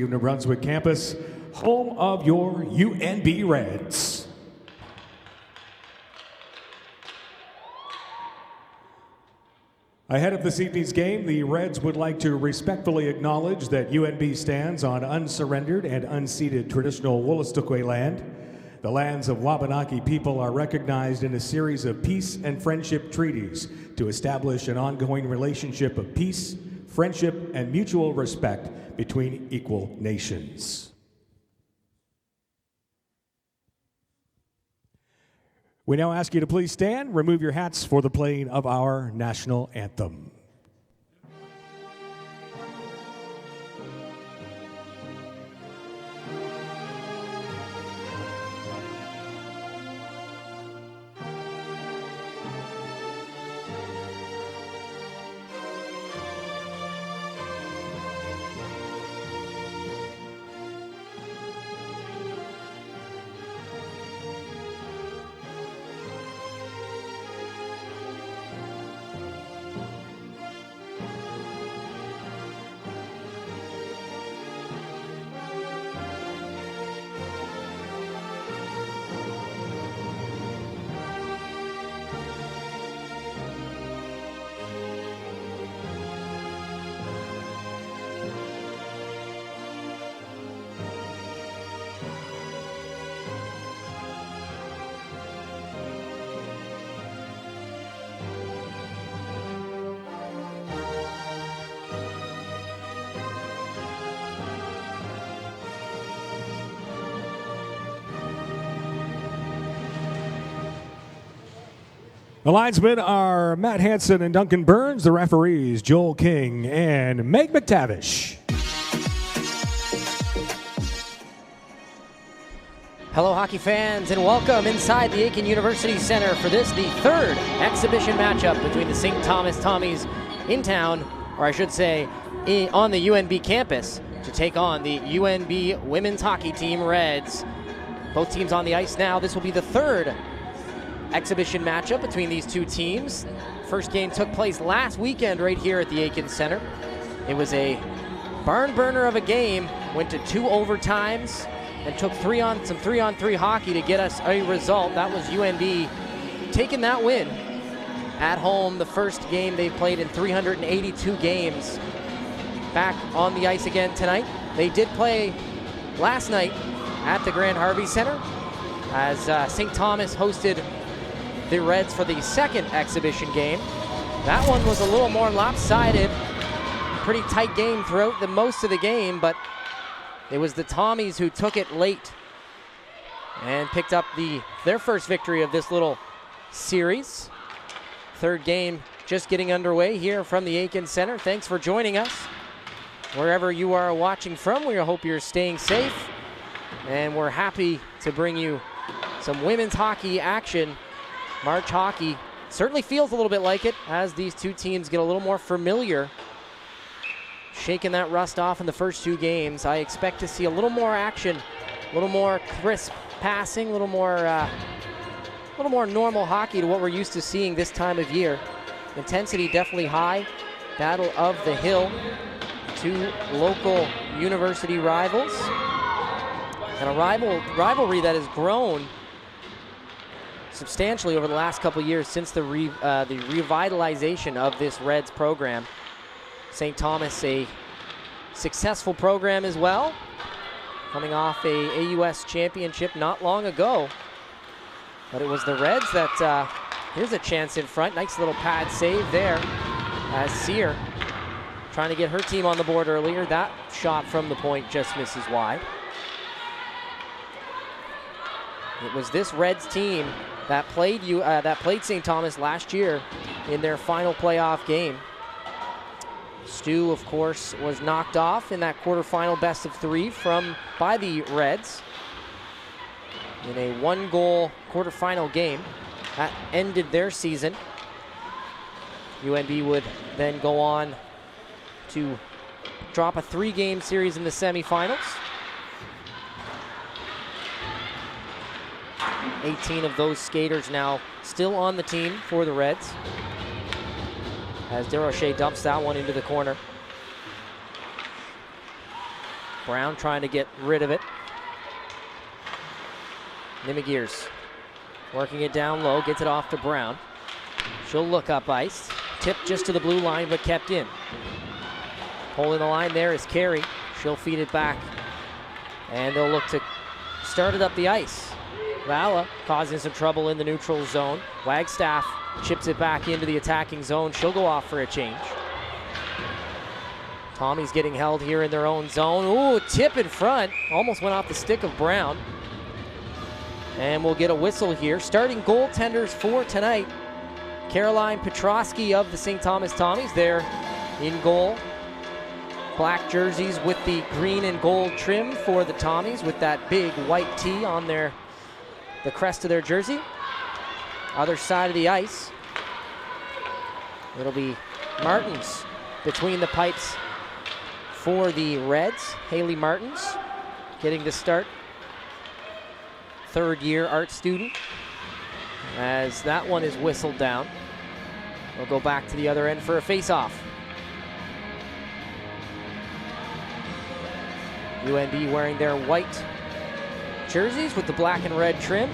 New Brunswick campus, home of your UNB Reds. Ahead of this evening's game, the Reds would like to respectfully acknowledge that UNB stands on unsurrendered and unceded traditional Wolastoqey land. The lands of Wabanaki people are recognized in a series of peace and friendship treaties to establish an ongoing relationship of peace, friendship, and mutual respect between equal nations. We now ask you to please stand, remove your hats for the playing of our national anthem. The linesmen are Matt Hansen and Duncan Burns. The referees, Joel King and Meg McTavish. Hello, hockey fans, and welcome inside the Aiken University Center for this, the third exhibition matchup between the St. Thomas Tommies in town, or I should say, on the UNB campus, to take on the UNB women's hockey team Reds. Both teams on the ice now. This will be the third exhibition matchup between these two teams. First game took place last weekend right here at the Aiken Center. It was a barn burner of a game, went to 2 overtimes and took some 3-on-3 hockey to get us a result. That was UNB taking that win at home, the first game they've played in 382 games. Back on the ice again tonight. They did play last night at the Grand Harvey Center as St. Thomas hosted the Reds for the second exhibition game. That one was a little more lopsided. Pretty tight game throughout the most of the game, but it was the Tommies who took it late and picked up their first victory of this little series. Third game just getting underway here from the Aiken Center. Thanks for joining us. Wherever you are watching from, we hope you're staying safe, and we're happy to bring you some women's hockey action. March hockey certainly feels a little bit like it as these two teams get a little more familiar. Shaking that rust off in the first 2 games. I expect to see a little more action, a little more crisp passing, a little more normal hockey to what we're used to seeing this time of year. Intensity definitely high. Battle of the Hill. 2 local university rivals. And a rivalry that has grown substantially over the last couple of years since the revitalization of this Reds program. St. Thomas, a successful program as well, coming off a AUS championship not long ago. But it was the Reds that, here's a chance in front. Nice little pad save there as Sear trying to get her team on the board earlier. That shot from the point just misses wide. It was this Reds team that played St. Thomas last year in their final playoff game. STU, of course, was knocked off in that quarterfinal best of 3 by the Reds in a 1-goal quarterfinal game. That ended their season. UNB would then go on to drop a 3-game series in the semifinals. 18 of those skaters now still on the team for the Reds, as DeRoche dumps that one into the corner. Brown trying to get rid of it. Nimigears working it down low, gets it off to Brown. She'll look up ice. Tipped just to the blue line, but kept in. Holding the line there is Carey. She'll feed it back. And they'll look to start it up the ice. Vala causing some trouble in the neutral zone. Wagstaff chips it back into the attacking zone. She'll go off for a change. Tommy's getting held here in their own zone. Ooh, tip in front. Almost went off the stick of Brown. And we'll get a whistle here. Starting goaltenders for tonight. Caroline Petrosky of the St. Thomas Tommies there in goal. Black jerseys with the green and gold trim for the Tommies with that big white T on the crest of their jersey. Other side of the ice, it'll be Martins between the pipes for the Reds. Haley Martins getting the start. Third-year art student. As that one is whistled down. We'll go back to the other end for a face-off. UNB wearing their white jerseys with the black and red trim.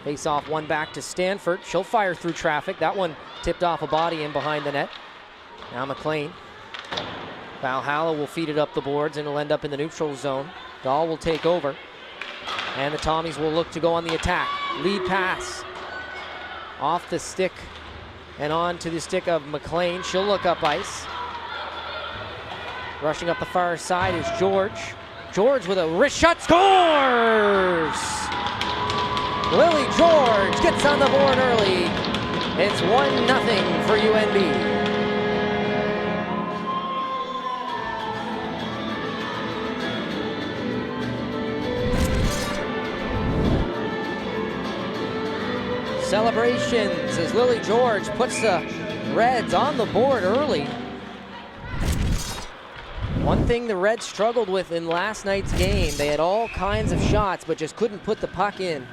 Face-off, one back to Stanford. She'll fire through traffic. That one tipped off a body in behind the net. Now McLean. Valhalla will feed it up the boards and it'll end up in the neutral zone. Dahl will take over. And the Tommies will look to go on the attack. Lead pass. Off the stick and on to the stick of McLean. She'll look up ice. Rushing up the far side is George. George with a wrist shot, scores! Lily George gets on the board early. It's 1-0 for UNB. Celebrations as Lily George puts the Reds on the board early. One thing the Reds struggled with in last night's game, they had all kinds of shots but just couldn't put the puck in.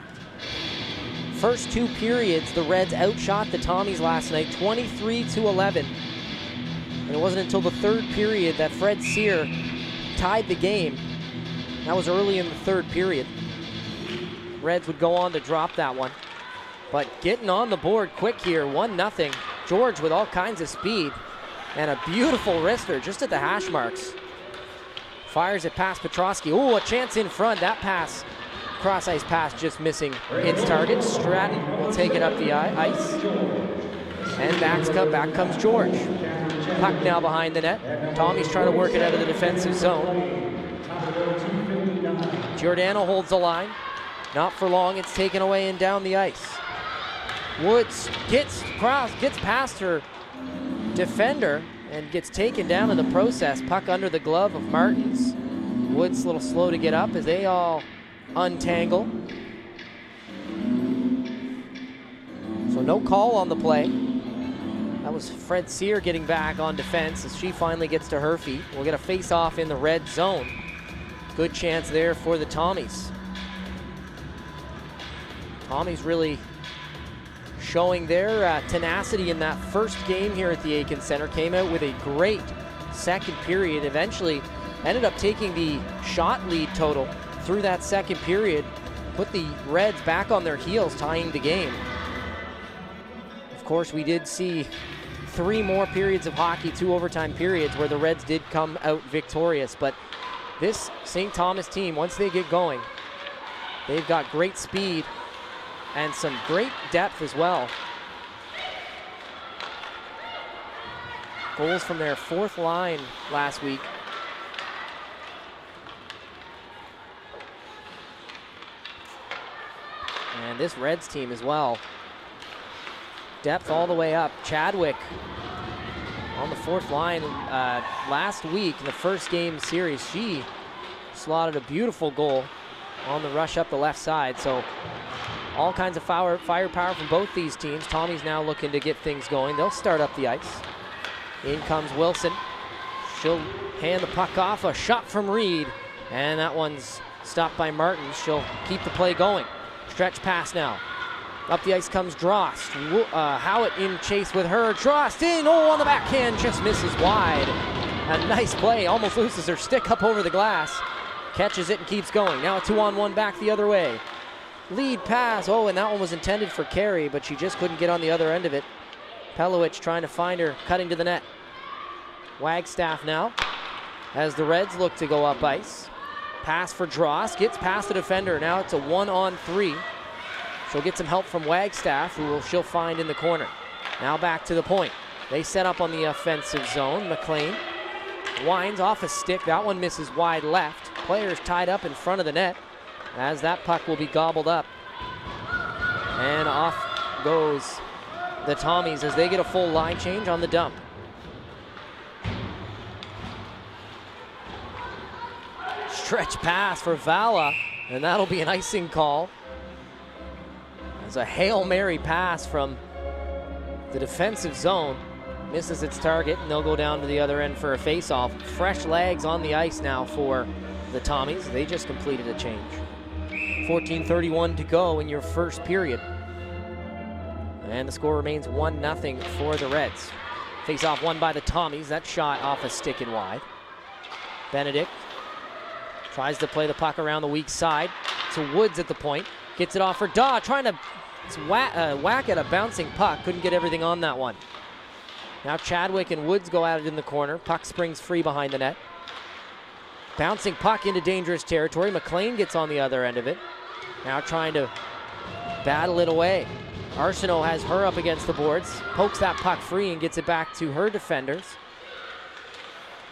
First two periods, the Reds outshot the Tommies last night 23-11. And it wasn't until the third period that Fred Sear tied the game. That was early in the third period. Reds would go on to drop that one. But getting on the board quick here, 1-0. George with all kinds of speed and a beautiful wrister just at the hash marks. Fires it past Petrosky. Ooh, a chance in front. That pass, cross-ice pass, just missing its target. Stratton will take it up the ice. And back comes George. Puck now behind the net. Tommy's trying to work it out of the defensive zone. Giordano holds the line. Not for long, it's taken away and down the ice. Woods gets past her defender and gets taken down in the process. Puck under the glove of Martins. Woods a little slow to get up as they all untangle. So no call on the play. That was Fred Sear getting back on defense as she finally gets to her feet. We'll get a face-off in the red zone. Good chance there for the Tommies. Tommies really showing their tenacity in that first game here at the Aiken Center. Came out with a great second period. Eventually ended up taking the shot lead total through that second period. Put the Reds back on their heels, tying the game. Of course, we did see 3 more periods of hockey, 2 overtime periods, where the Reds did come out victorious. But this St. Thomas team, once they get going, they've got great speed and some great depth as well. Goals from their fourth line last week. And this Reds team as well. Depth all the way up. Chadwick on the fourth line last week in the first game series. She slotted a beautiful goal on the rush up the left side. So all kinds of firepower from both these teams. Tommy's now looking to get things going. They'll start up the ice. In comes Wilson. She'll hand the puck off. A shot from Reed. And that one's stopped by Martin. She'll keep the play going. Stretch pass now. Up the ice comes Drost. Howitt in chase with her. Drost in, on the backhand, just misses wide. A nice play, almost loses her stick up over the glass. Catches it and keeps going. Now a 2-on-1 back the other way. Lead pass, and that one was intended for Carey, but she just couldn't get on the other end of it. Pelowicz trying to find her, cutting to the net. Wagstaff now, as the Reds look to go up ice. Pass for Drost, gets past the defender. Now it's a 1-on-3. She'll get some help from Wagstaff, who she'll find in the corner. Now back to the point. They set up on the offensive zone. McLean winds off a stick. That one misses wide left. Players tied up in front of the net as that puck will be gobbled up. And off goes the Tommies as they get a full line change on the dump. Stretch pass for Vala, and that'll be an icing call. It's a Hail Mary pass from the defensive zone. Misses its target, and they'll go down to the other end for a face-off. Fresh legs on the ice now for the Tommies. They just completed a change. 14:31 to go in your first period. And the score remains 1-0 for the Reds. Face-off won by the Tommies. That shot off a stick and wide. Benedict tries to play the puck around the weak side to Woods at the point. Gets it off for Daw, trying to whack at a bouncing puck. Couldn't get everything on that one. Now Chadwick and Woods go at it in the corner. Puck springs free behind the net. Bouncing puck into dangerous territory. McLean gets on the other end of it. Now trying to battle it away. Arsenault has her up against the boards. Pokes that puck free and gets it back to her defenders.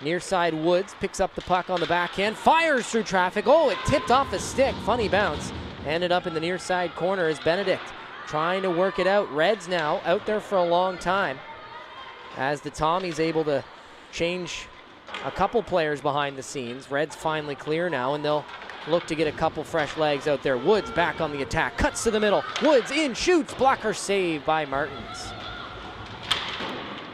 Near side Woods picks up the puck on the backhand. Fires through traffic. It tipped off a stick. Funny bounce. Ended up in the near side corner as Benedict trying to work it out. Reds now out there for a long time as the Tommies able to change a couple players behind the scenes. Reds finally clear now, and they'll look to get a couple fresh legs out there. Woods back on the attack, cuts to the middle. Woods in, shoots, blocker save by Martins.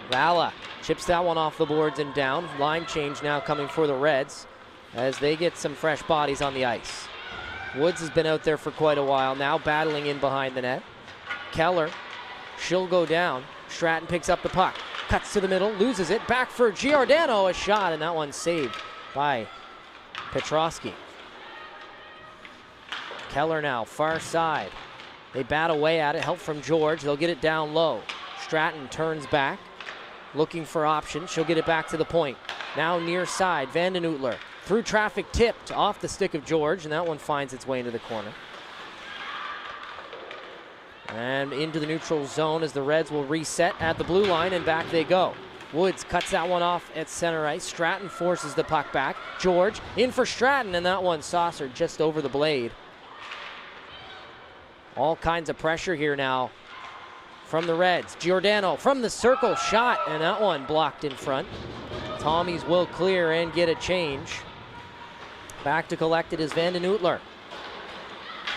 Vala chips that one off the boards and down. Line change now coming for the Reds as they get some fresh bodies on the ice. Woods has been out there for quite a while now, battling in behind the net. Keller, she'll go down. Stratton picks up the puck, cuts to the middle, loses it, back for Giordano, a shot, and that one's saved by Petrosky. Keller now, far side. They bat away at it, help from George, they'll get it down low. Stratton turns back, looking for options, she'll get it back to the point. Now near side, Vanden Oetler. Through traffic, tipped off the stick of George, and that one finds its way into the corner. And into the neutral zone as the Reds will reset at the blue line, and back they go. Woods cuts that one off at center ice. Stratton forces the puck back. George in for Stratton, and that one saucered just over the blade. All kinds of pressure here now from the Reds. Giordano from the circle, shot, and that one blocked in front. Tommies will clear and get a change. Back to collect it is Vanden Oetler.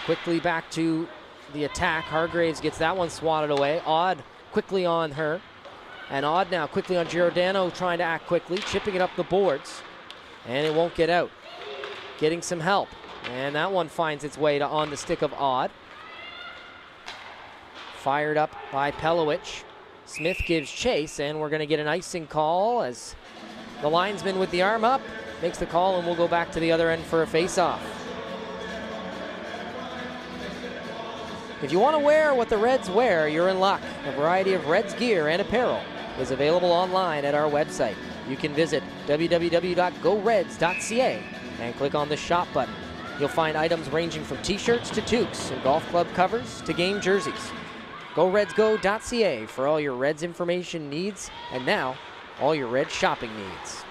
Quickly back to the attack. Hargraves gets that one swatted away. Odd quickly on her. And Odd now quickly on Giordano, trying to act quickly, chipping it up the boards. And it won't get out. Getting some help. And that one finds its way to on the stick of Odd. Fired up by Pelowicz. Smith gives chase, and we're going to get an icing call as the linesman with the arm up makes the call, and we'll go back to the other end for a face-off. If you want to wear what the Reds wear, you're in luck. A variety of Reds gear and apparel is available online at our website. You can visit www.goreds.ca and click on the shop button. You'll find items ranging from t-shirts to toques and golf club covers to game jerseys. GoRedsGo.ca for all your Reds information needs, and now all your Reds shopping needs.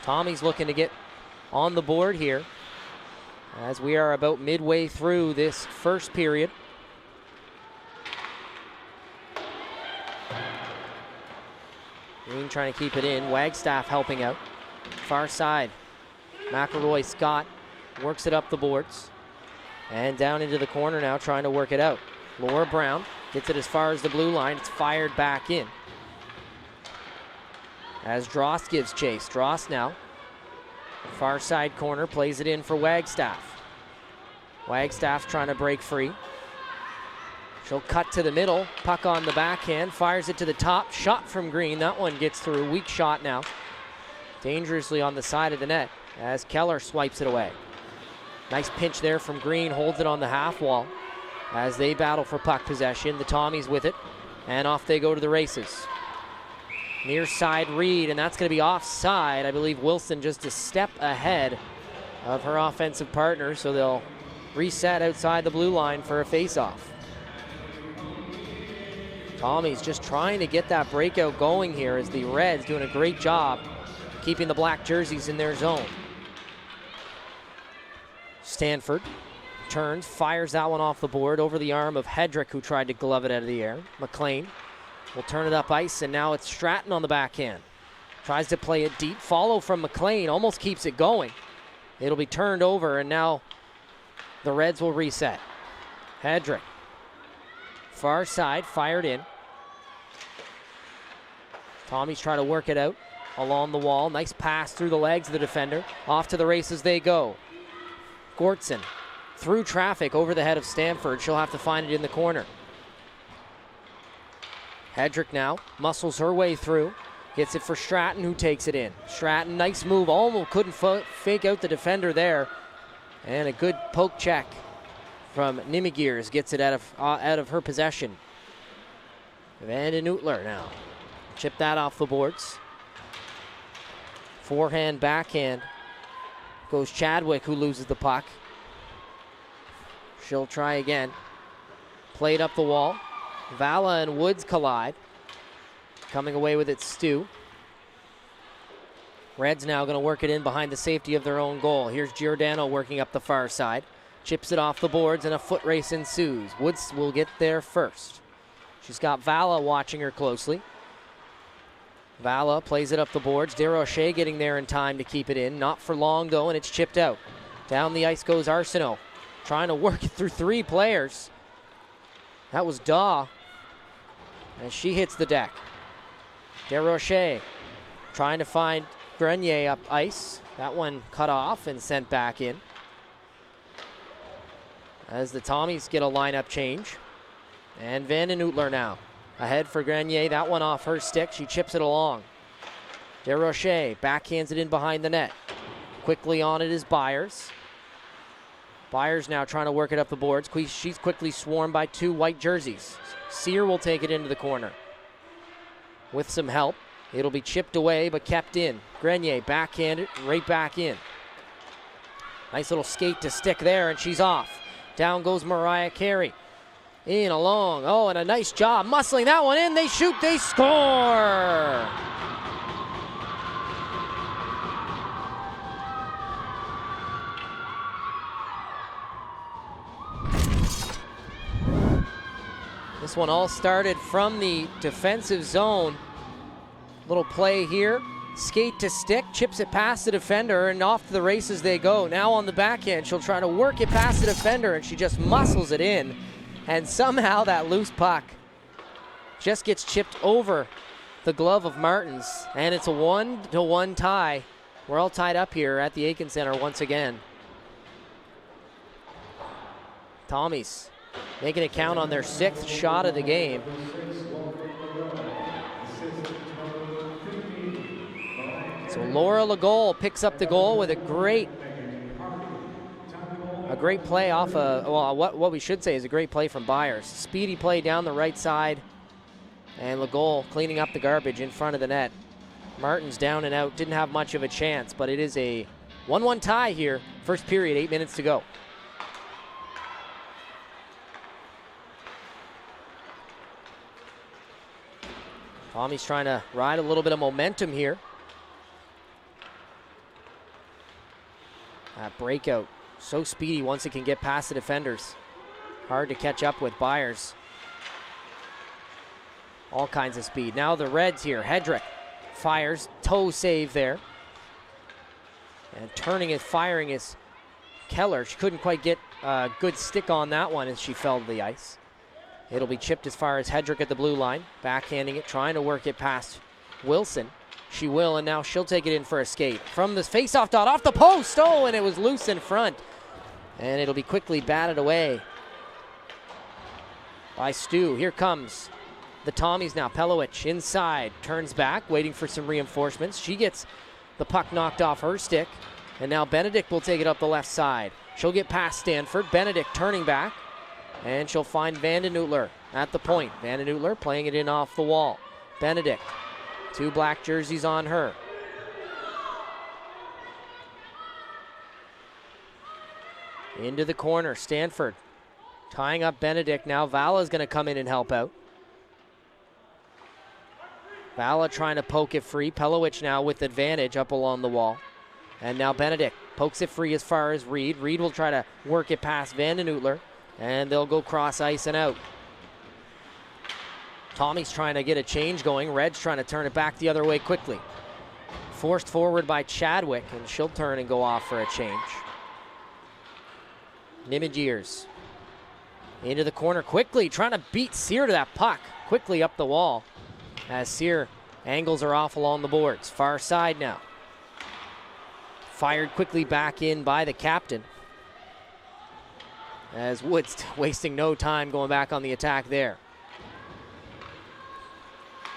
Tommy's looking to get on the board here as we are about midway through this first period. Green trying to keep it in. Wagstaff helping out. Far side. McElroy Scott works it up the boards. And down into the corner now, trying to work it out. Laura Brown gets it as far as the blue line. It's fired back in. As Drost gives chase. Drost now. Far side corner, plays it in for Wagstaff. Wagstaff trying to break free. She'll cut to the middle, puck on the backhand, fires it to the top, shot from Green. That one gets through, weak shot now. Dangerously on the side of the net as Keller swipes it away. Nice pinch there from Green, holds it on the half wall as they battle for puck possession. The Tommies with it, and off they go to the races. Near side read, and that's going to be offside. I believe Wilson just a step ahead of her offensive partner, so they'll reset outside the blue line for a face-off. Tommies just trying to get that breakout going here as the Reds doing a great job keeping the black jerseys in their zone. Stanford turns, fires that one off the board over the arm of Hedrick, who tried to glove it out of the air. McLean will turn it up ice, and now it's Stratton on the backhand. Tries to play it deep, follow from McLean, almost keeps it going. It'll be turned over, and now the Reds will reset. Hedrick, far side, fired in. Tommy's trying to work it out along the wall. Nice pass through the legs of the defender. Off to the races they go. Gortson through traffic over the head of Stanford. She'll have to find it in the corner. Hedrick now muscles her way through. Gets it for Stratton, who takes it in. Stratton, nice move. Almost couldn't fake out the defender there. And a good poke check from Nimigears gets it out of her possession. Van den Oetler now. Chip that off the boards. Forehand, backhand. Goes Chadwick, who loses the puck. She'll try again. Played up the wall. Vala and Woods collide. Coming away with it, STU. Reds now going to work it in behind the safety of their own goal. Here's Giordano working up the far side. Chips it off the boards, and a foot race ensues. Woods will get there first. She's got Vala watching her closely. Vala plays it up the boards. DeRoche getting there in time to keep it in. Not for long, though, and it's chipped out. Down the ice goes Arsenault, trying to work it through three players. That was Daw, and she hits the deck. DeRoche trying to find Grenier up ice. That one cut off and sent back in. As the Tommies get a lineup change. And Van den Oetler now. Ahead for Grenier, that one off her stick. She chips it along. DeRoche backhands it in behind the net. Quickly on it is Byers. Byers now trying to work it up the boards. She's quickly swarmed by two white jerseys. Sear will take it into the corner. With some help, it'll be chipped away but kept in. Grenier backhanded right back in. Nice little skate to stick there, and she's off. Down goes Mariah Carey. In along. Oh, and a nice job muscling that one in. They shoot, they score! This one all started from the defensive zone. Little play here. Skate to stick, chips it past the defender, and off to the races they go. Now on the backhand, she'll try to work it past the defender, and she just muscles it in. And somehow that loose puck just gets chipped over the glove of Martins. And it's a 1-1 tie. We're all tied up here at the Aiken Center once again. Tommies making it count on their 6th shot of the game. So Laura Legole picks up the goal with a great play off what we should say is a great play from Byers. Speedy play down the right side, and Legole cleaning up the garbage in front of the net. Martin's down and out, didn't have much of a chance, but it is a 1-1 tie here. First period, 8 minutes to go. Tommy's trying to ride a little bit of momentum here. That breakout, so speedy once it can get past the defenders. Hard to catch up with Byers. All kinds of speed. Now the Reds here. Hedrick fires, toe save there. And turning it, firing is Keller. She couldn't quite get a good stick on that one as she fell to the ice. It'll be chipped as far as Hedrick at the blue line. Backhanding it, trying to work it past Wilson. She will, and now she'll take it in for a skate. From the face-off dot, off the post. Oh, and it was loose in front. And it'll be quickly batted away by STU. Here comes the Tommies now. Pelowich inside, turns back, waiting for some reinforcements. She gets the puck knocked off her stick. And now Benedict will take it up the left side. She'll get past Stanford. Benedict turning back. And she'll find Vanden Utler at the point. Vanden Utler playing it in off the wall. Benedict, 2 black jerseys on her. Into the corner, Stanford tying up Benedict. Now Vala's going to come in and help out. Vala trying to poke it free. Pelowich now with advantage up along the wall. And now Benedict pokes it free as far as Reed. Reed will try to work it past Vanden Utler. And they'll go cross ice and out. Tommy's trying to get a change going. Reds trying to turn it back the other way quickly. Forced forward by Chadwick, and she'll turn and go off for a change. Nimigears into the corner quickly, trying to beat Sear to that puck. Quickly up the wall as Sear angles her off along the boards. Far side now. Fired quickly back in by the captain. As Woods wasting no time going back on the attack there.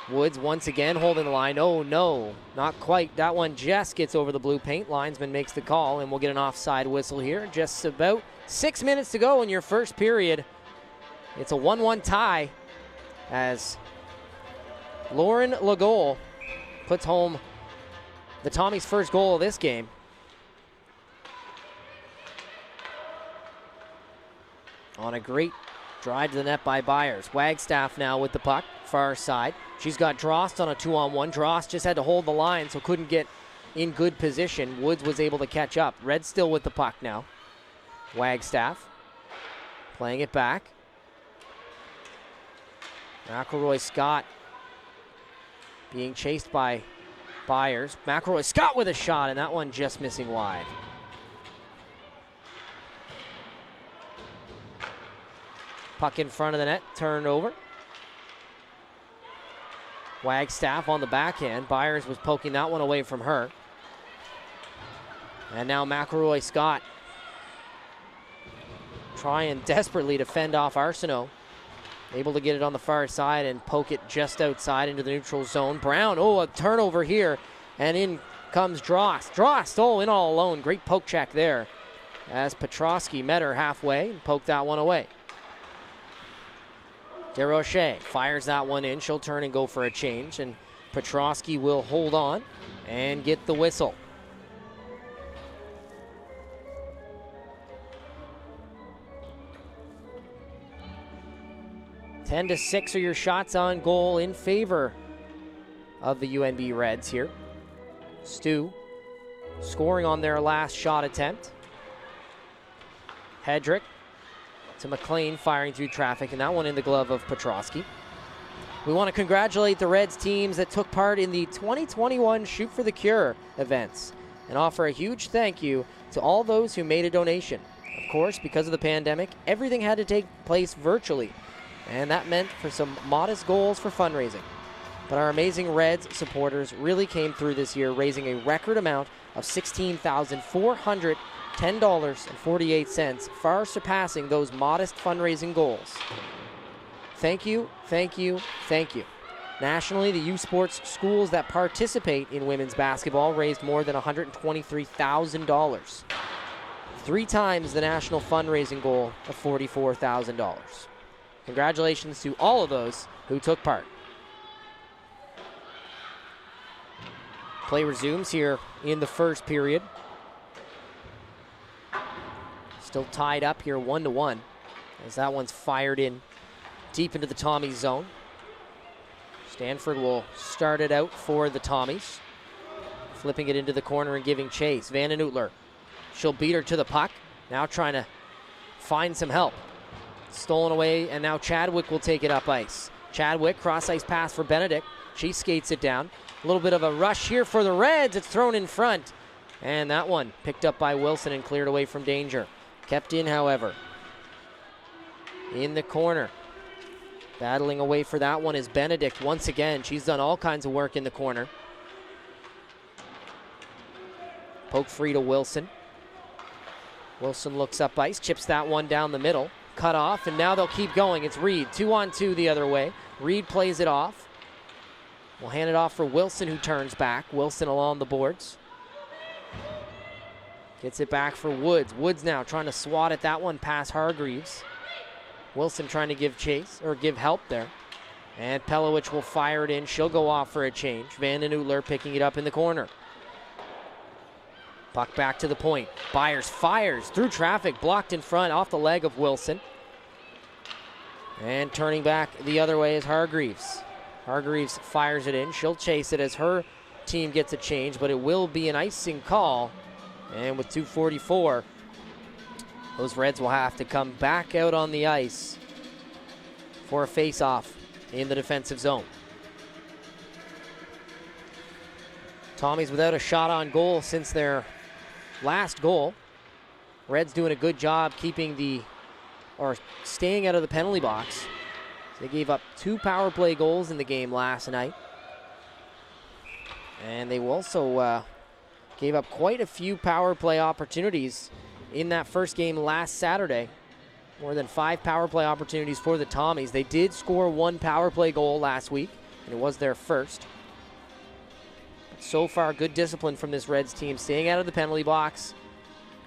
Woods once again holding the line. Oh no, not quite. That one just gets over the blue paint. Linesman makes the call, and we'll get an offside whistle here. Just about 6 minutes to go in your first period. It's a 1-1 tie as Lauren Legault puts home the Tommies' first goal of this game. On a great drive to the net by Byers. Wagstaff now with the puck, far side. She's got Drost on a 2-on-1. Drost just had to hold the line, so couldn't get in good position. Woods was able to catch up. Red still with the puck now. Wagstaff playing it back. McElroy Scott being chased by Byers. McElroy Scott with a shot, and that one just missing wide. Puck in front of the net, turned over. Wagstaff on the backhand. Byers was poking that one away from her. And now McElroy Scott trying desperately to fend off Arsenault. Able to get it on the far side and poke it just outside into the neutral zone. Brown, a turnover here. And in comes Drost. Drost, in all alone. Great poke check there. As Petrosky met her halfway and poked that one away. DeRoche fires that one in. She'll turn and go for a change. And Petrosky will hold on and get the whistle. Ten to 6 are your shots on goal in favor of the UNB Reds here. STU scoring on their last shot attempt. Hedrick to McLean firing through traffic, and that one in the glove of Petrosky. We want to congratulate the Reds teams that took part in the 2021 Shoot for the Cure events and offer a huge thank you to all those who made a donation. Of course, because of the pandemic, everything had to take place virtually, and that meant for some modest goals for fundraising. But our amazing Reds supporters really came through this year, raising a record amount of $16,410.48, far surpassing those modest fundraising goals. Thank you, thank you, thank you. Nationally, the U Sports schools that participate in women's basketball raised more than $123,000, 3 times the national fundraising goal of $44,000. Congratulations to all of those who took part. Play resumes here in the first period. Still tied up here 1-1 as that one's fired in deep into the Tommies zone. Stanford will start it out for the Tommies. Flipping it into the corner and giving chase. Vanden Utler. She'll beat her to the puck. Now trying to find some help. Stolen away, and now Chadwick will take it up ice. Chadwick, cross ice pass for Benedict. She skates it down. A little bit of a rush here for the Reds. It's thrown in front. And that one picked up by Wilson and cleared away from danger. Kept in, however. In the corner. Battling away for that one is Benedict once again. She's done all kinds of work in the corner. Poke free to Wilson. Wilson looks up ice, chips that one down the middle. Cut off, and now they'll keep going. It's Reed, 2-on-2 the other way. Reed plays it off. We'll hand it off for Wilson, who turns back. Wilson along the boards. Gets it back for Woods. Woods now trying to swat at that one past Hargreaves. Wilson trying to give chase, or give help there. And Pelowich will fire it in. She'll go off for a change. Van den Oetler picking it up in the corner. Puck back to the point. Byers fires through traffic, blocked in front off the leg of Wilson. And turning back the other way is Hargreaves. Hargreaves fires it in. She'll chase it as her team gets a change, but it will be an icing call. And with 2:44, those Reds will have to come back out on the ice for a face-off in the defensive zone. Tommies without a shot on goal since their last goal. Reds doing a good job staying out of the penalty box. They gave up 2 power play goals in the game last night. And they also gave up quite a few power play opportunities in that first game last Saturday. More than 5 power play opportunities for the Tommies. They did score 1 power play goal last week, and it was their first. But so far, good discipline from this Reds team, staying out of the penalty box,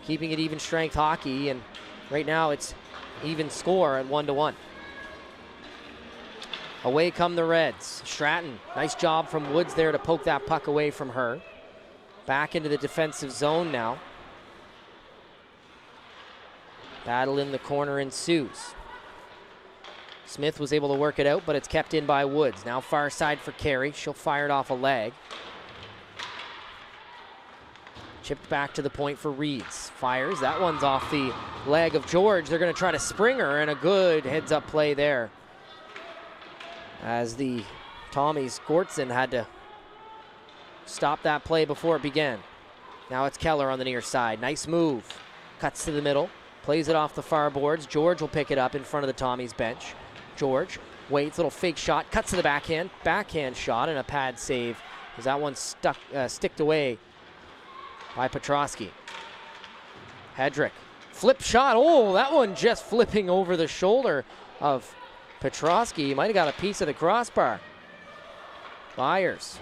keeping it even strength hockey, and right now it's even score at 1-1. Away come the Reds. Stratton, nice job from Woods there to poke that puck away from her. Back into the defensive zone now. Battle in the corner ensues. Smith was able to work it out, but it's kept in by Woods. Now far side for Carey. She'll fire it off a leg. Chipped back to the point for Reeds. Fires. That one's off the leg of George. They're going to try to spring her, and a good heads-up play there. As the Tommies, Gortson had to stop that play before it began. Now it's Keller on the near side. Nice move. Cuts to the middle. Plays it off the far boards. George will pick it up in front of the Tommies bench. George waits, little fake shot. Cuts to the backhand. Backhand shot and a pad save. As that one sticked away by Petrosky. Hedrick. Flip shot. Oh, that one just flipping over the shoulder of Petrosky. He might have got a piece of the crossbar. Byers.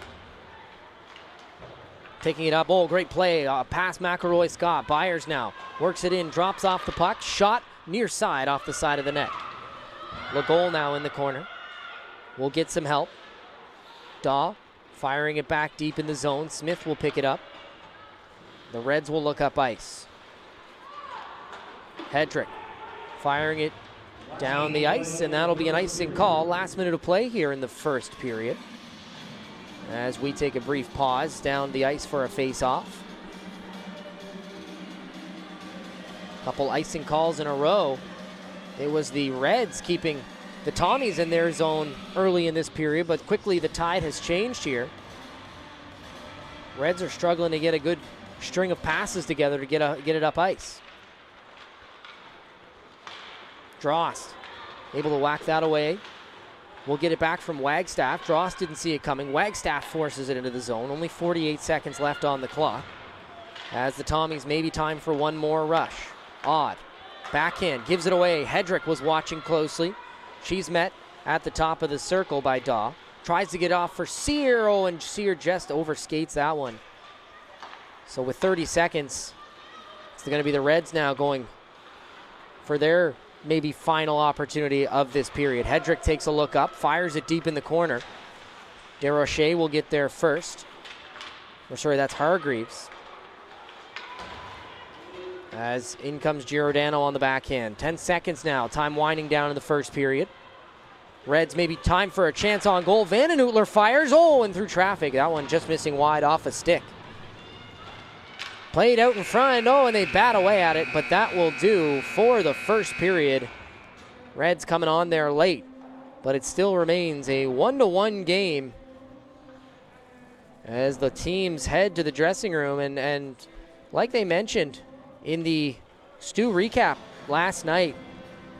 Taking it up. Oh, great play. Past McElroy Scott. Byers now works it in. Drops off the puck. Shot near side off the side of the net. LeGault now in the corner. We'll get some help. Daw firing it back deep in the zone. Smith will pick it up. The Reds will look up ice. Hedrick firing it down the ice, and that'll be an icing call. Last minute of play here in the first period. As we take a brief pause down the ice for a face-off. Couple icing calls in a row. It was the Reds keeping the Tommies in their zone early in this period, but quickly the tide has changed here. Reds are struggling to get a good string of passes together to get it up ice. Drost able to whack that away. We'll get it back from Wagstaff. Drost didn't see it coming. Wagstaff forces it into the zone. Only 48 seconds left on the clock. As the Tommies, maybe time for one more rush. Odd. Backhand, gives it away. Hedrick was watching closely. She's met at the top of the circle by Daw. Tries to get off for Sear. Oh, and Sear just overskates that one. So with 30 seconds, it's going to be the Reds now going for their maybe final opportunity of this period. Hedrick takes a look up, fires it deep in the corner. DeRoche will get there first. Or sorry, that's Hargreaves. As in comes Giordano on the backhand. 10 seconds now, time winding down in the first period. Reds maybe time for a chance on goal. Van den Oetler fires, oh, and through traffic. That one just missing wide off a stick. Played out in front, oh, and they bat away at it, but that will do for the first period. Reds coming on there late, but it still remains a 1-1 game as the teams head to the dressing room. And like they mentioned in the STU recap last night,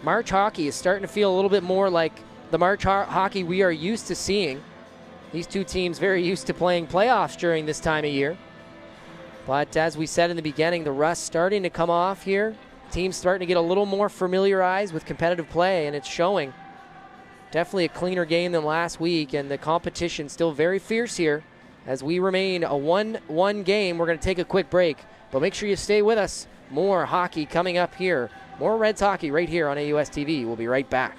March hockey is starting to feel a little bit more like the March hockey we are used to seeing. These two teams very used to playing playoffs during this time of year. But as we said in the beginning, the rust starting to come off here. Teams starting to get a little more familiarized with competitive play, and it's showing. Definitely a cleaner game than last week, and the competition still very fierce here as we remain a 1-1 game. We're going to take a quick break, but make sure you stay with us. More hockey coming up here. More Reds hockey right here on AUS TV. We'll be right back.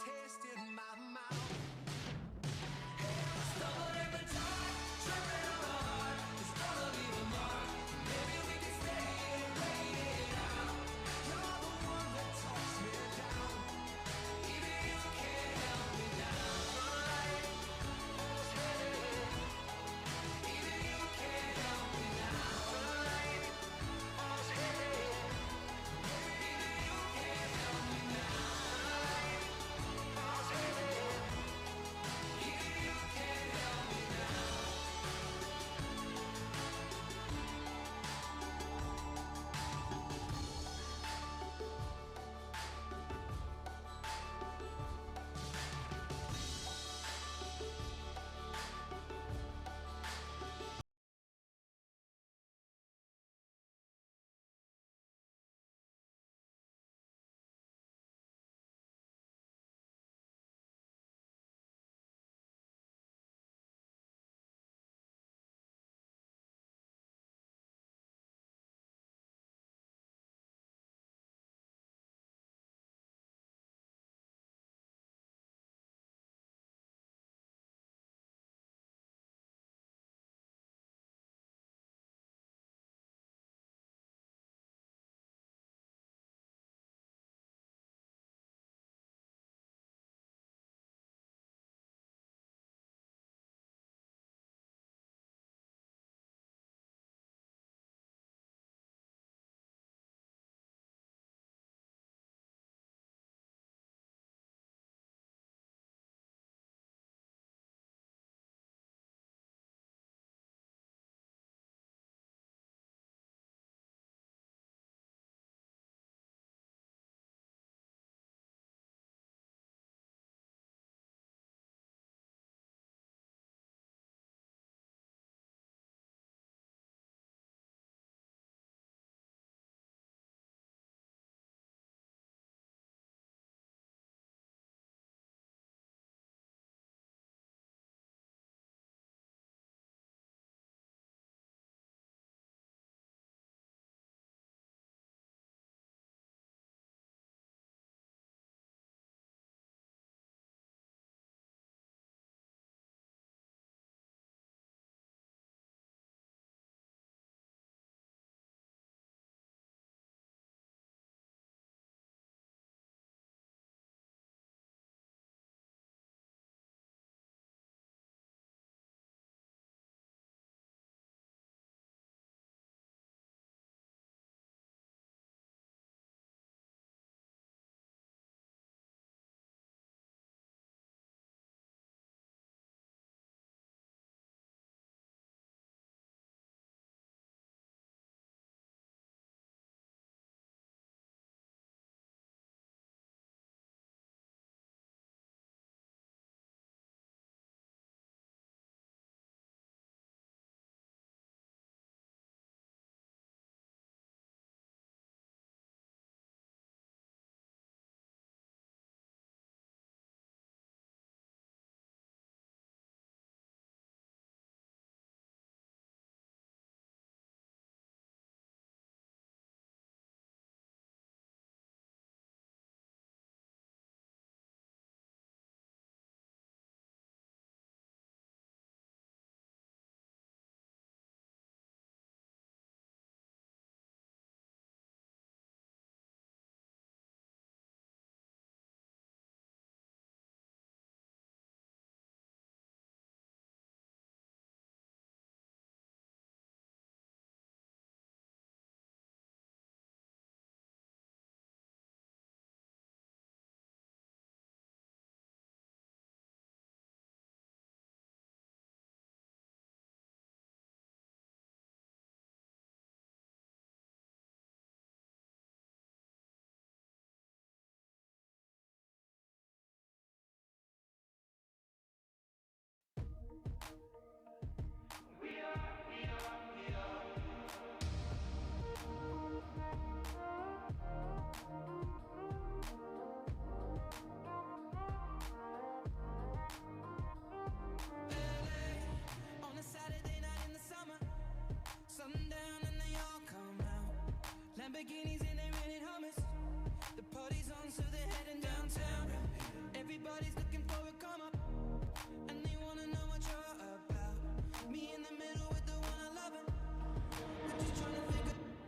taste in my mouth. Stumbled in the dark, tripping on my heart. It's gonna leave a mark. Maybe we can stay and wait it out. You're the one that talks me down. Even you can't help me now. Right? Almost headed. Even you can't help me now. Right? Almost headed. Even you can't help me now. Right? Almost headed.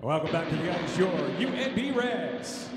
Welcome back to the ice, your UNB Reds.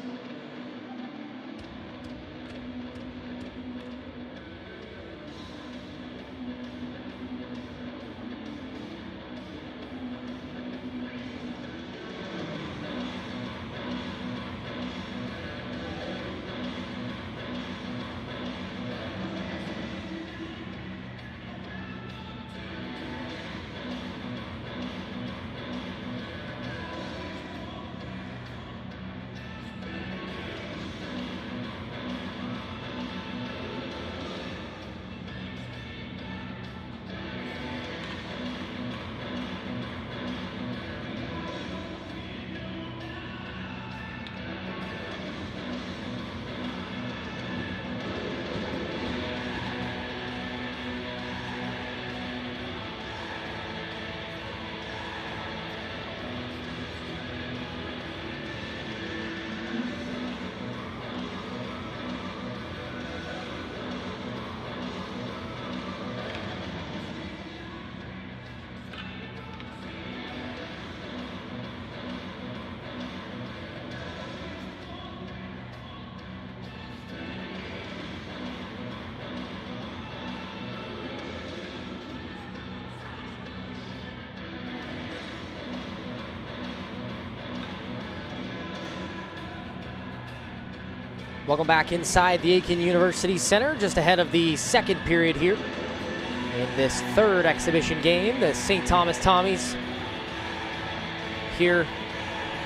Welcome back inside the Aiken University Center, just ahead of the second period here in this third exhibition game. The St. Thomas Tommies here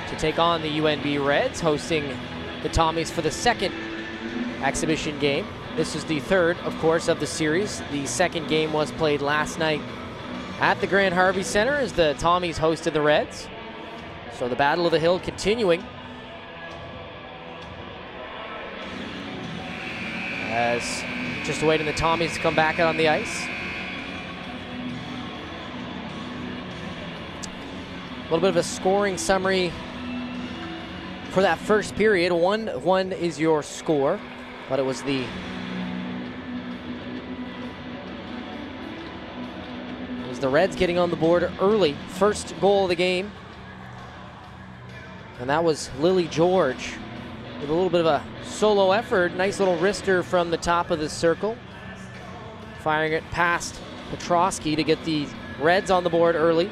to take on the UNB Reds, hosting the Tommies for the second exhibition game. This is the third, of course, of the series. The second game was played last night at the Grand Harvey Center as the Tommies hosted the Reds. So the Battle of the Hill continuing, as just awaiting the Tommies to come back out on the ice. A little bit of a scoring summary for that first period. 1-1 is your score, but it was the Reds getting on the board early. First goal of the game, and that was Lily George with a little bit of a solo effort. Nice little wrister from the top of the circle, firing it past Petrosky to get the Reds on the board early.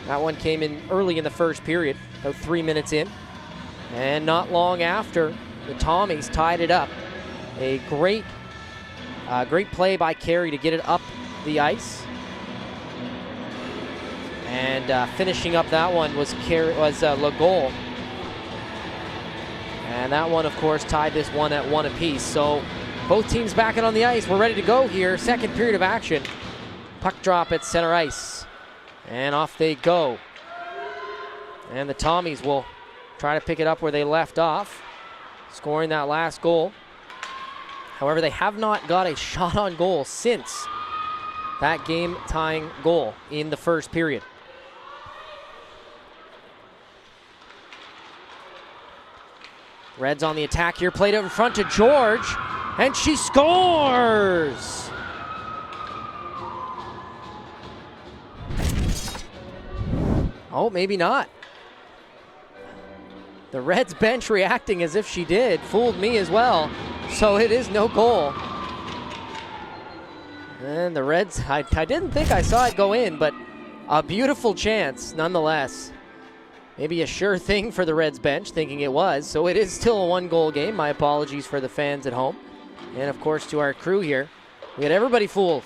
That one came in early in the first period, about 3 minutes in. And not long after, the Tommies tied it up. A great play by Carey to get it up the ice. And finishing up that one was Legol. And that one, of course, tied this one at 1 apiece. So both teams back on the ice. We're ready to go here. Second period of action. Puck drop at center ice. And off they go. And the Tommies will try to pick it up where they left off, scoring that last goal. However, they have not got a shot on goal since that game-tying goal in the first period. Reds on the attack here, played out in front to George, and she scores! Oh, maybe not. The Reds bench reacting as if she did. Fooled me as well. So it is no goal. And the Reds, I didn't think I saw it go in, but a beautiful chance nonetheless. Maybe a sure thing for the Reds bench, thinking it was. So it is still a one-goal game. My apologies for the fans at home. And of course to our crew here. We had everybody fooled.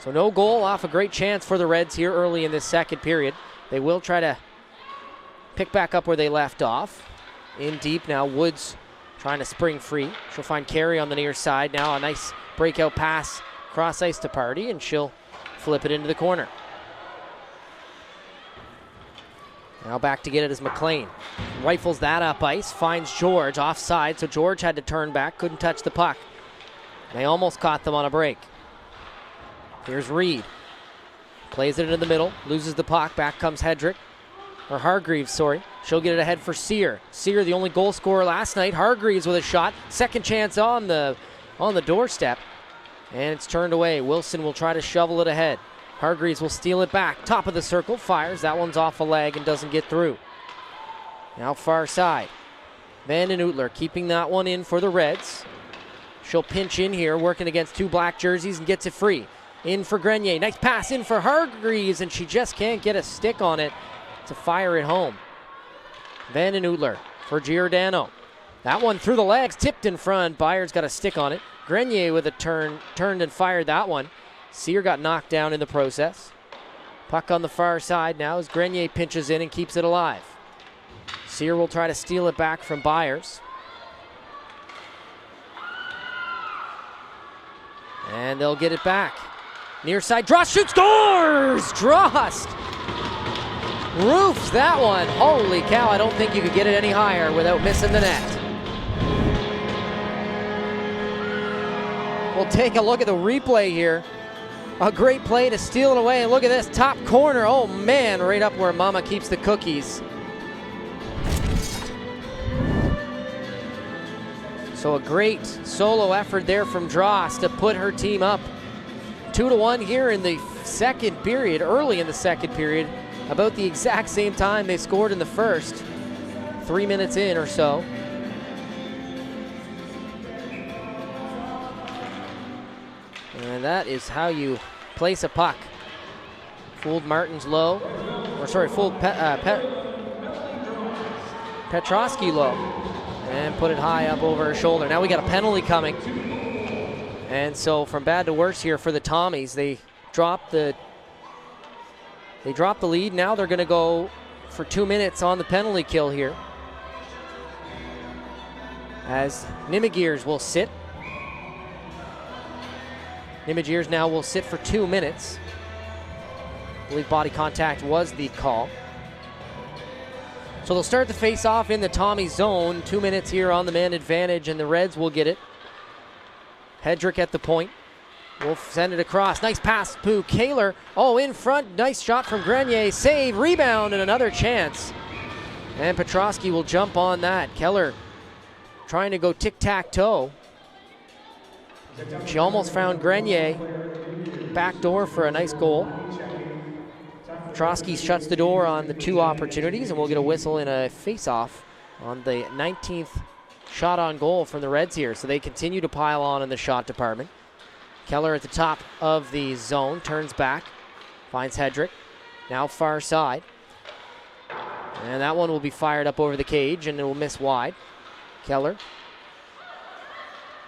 So no goal off a great chance for the Reds here early in this second period. They will try to pick back up where they left off. In deep now, Woods trying to spring free. She'll find Carey on the near side now. A nice breakout pass cross ice to Party, and she'll flip it into the corner. Now back to get it is McLean. Rifles that up ice, finds George offside, so George had to turn back, couldn't touch the puck. They almost caught them on a break. Here's Reed. Plays it into the middle, loses the puck, back comes Hedrick. Or Hargreaves, sorry. She'll get it ahead for Sear. Sear, the only goal scorer last night. Hargreaves with a shot. Second chance on the doorstep. And it's turned away. Wilson will try to shovel it ahead. Hargreaves will steal it back. Top of the circle, fires. That one's off a leg and doesn't get through. Now far side. Van den Oetler keeping that one in for the Reds. She'll pinch in here, working against two black jerseys and gets it free. In for Grenier. Nice pass in for Hargreaves, and she just can't get a stick on it to fire it home. Van den Oetler for Giordano. That one through the legs, tipped in front. Byers got a stick on it. Grenier with a turned and fired that one. Sear got knocked down in the process. Puck on the far side now as Grenier pinches in and keeps it alive. Sear will try to steal it back from Byers. And they'll get it back. Near side, Drost shoots, scores! Drost roofs that one. Holy cow, I don't think you could get it any higher without missing the net. We'll take a look at the replay here. A great play to steal it away, and look at this, top corner. Oh man, right up where Mama keeps the cookies. So a great solo effort there from Drost to put her team up 2-1 here in the second period, early in the second period, about the exact same time they scored in the first, 3 minutes in or so. And that is how you place a puck. Fooled Martins low, or sorry, fooled Petrosky low, and put it high up over her shoulder. Now we got a penalty coming. And so from bad to worse here for the Tommies. They drop the lead. Now they're going to go for 2 minutes on the penalty kill here, as Nimigiers will sit. Nimigiers now will sit for 2 minutes. I believe body contact was the call. So they'll start the face-off in the Tommy zone. 2 minutes here on the man advantage, and the Reds will get it. Hedrick at the point. Will send it across. Nice pass to Kaler. Oh, in front. Nice shot from Grenier. Save, rebound, and another chance. And Petrosky will jump on that. Keller trying to go tic-tac-toe. She almost found Grenier. Back door for a nice goal. Petrosky shuts the door on the two opportunities, and we'll get a whistle in a face-off on the 19th shot on goal from the Reds here. So they continue to pile on in the shot department. Keller at the top of the zone, turns back, finds Hedrick. Now far side. And that one will be fired up over the cage, and it will miss wide. Keller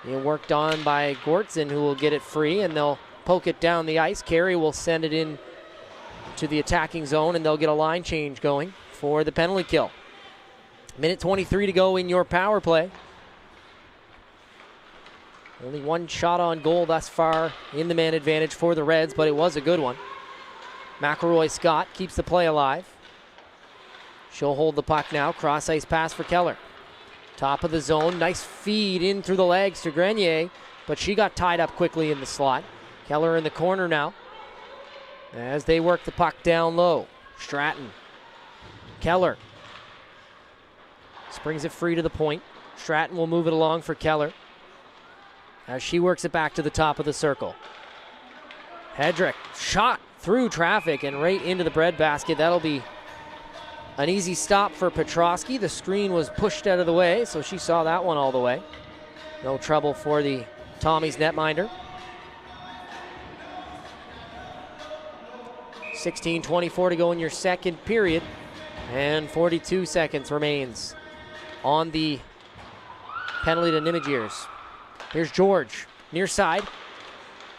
being worked on by Gortzen, who will get it free, and they'll poke it down the ice. Carey will send it in to the attacking zone, and they'll get a line change going for the penalty kill. Minute 23 to go in your power play. Only one shot on goal thus far in the man advantage for the Reds, but it was a good one. McElroy Scott keeps the play alive. She'll hold the puck now. Cross ice pass for Keller. Top of the zone. Nice feed in through the legs to Grenier, but she got tied up quickly in the slot. Keller in the corner now as they work the puck down low. Stratton. Keller springs it free to the point. Stratton will move it along for Keller as she works it back to the top of the circle. Hedrick shot through traffic and right into the breadbasket. That'll be an easy stop for Petrosky. The screen was pushed out of the way, so she saw that one all the way. No trouble for the Tommies netminder. 16:24 to go in your second period, and 42 seconds remains on the penalty to Nimigiers. Here's George, near side,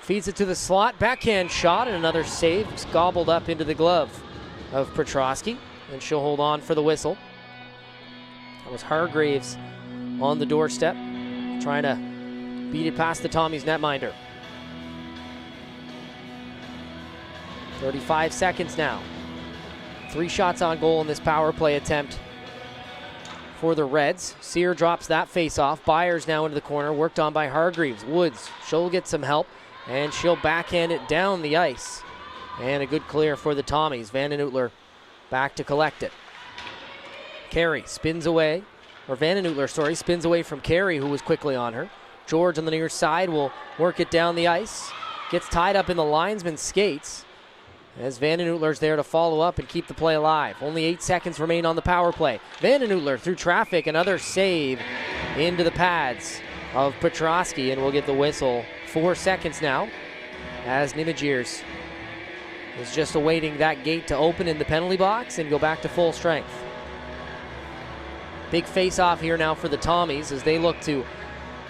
feeds it to the slot, backhand shot, and another save. It's gobbled up into the glove of Petrosky, and she'll hold on for the whistle. That was Hargreaves on the doorstep, trying to beat it past the Tommies netminder. 35 seconds now. 3 shots on goal in this power play attempt for the Reds. Sear drops that face off. Byers now into the corner, worked on by Hargreaves. Woods, she'll get some help, and she'll backhand it down the ice. And a good clear for the Tommies. Van den Oetler back to collect it. Carey spins away, or Van den Oetler, sorry, spins away from Carey, who was quickly on her. George on the near side will work it down the ice. Gets tied up in the linesman's skates. As Vanden Heuvel's there to follow up and keep the play alive. Only 8 seconds remain on the power play. Vanden Heuvel through traffic, another save into the pads of Petrosky, and we'll get the whistle. 4 seconds now as Nimijirs is just awaiting that gate to open in the penalty box and go back to full strength. Big face-off here now for the Tommies as they look to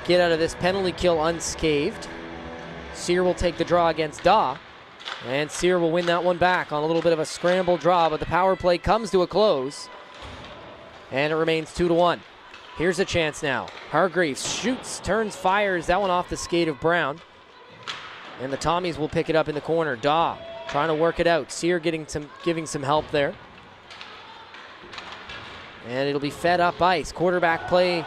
get out of this penalty kill unscathed. Sear will take the draw against Daw, and Sear will win that one back on a little bit of a scramble draw, but the power play comes to a close, and it remains 2-1. Here's a chance now. Hargreaves shoots, turns, fires, that one off the skate of Brown, and the Tommies will pick it up in the corner. Daw trying to work it out. Sear giving some help there. And it'll be fed up ice. Quarterback play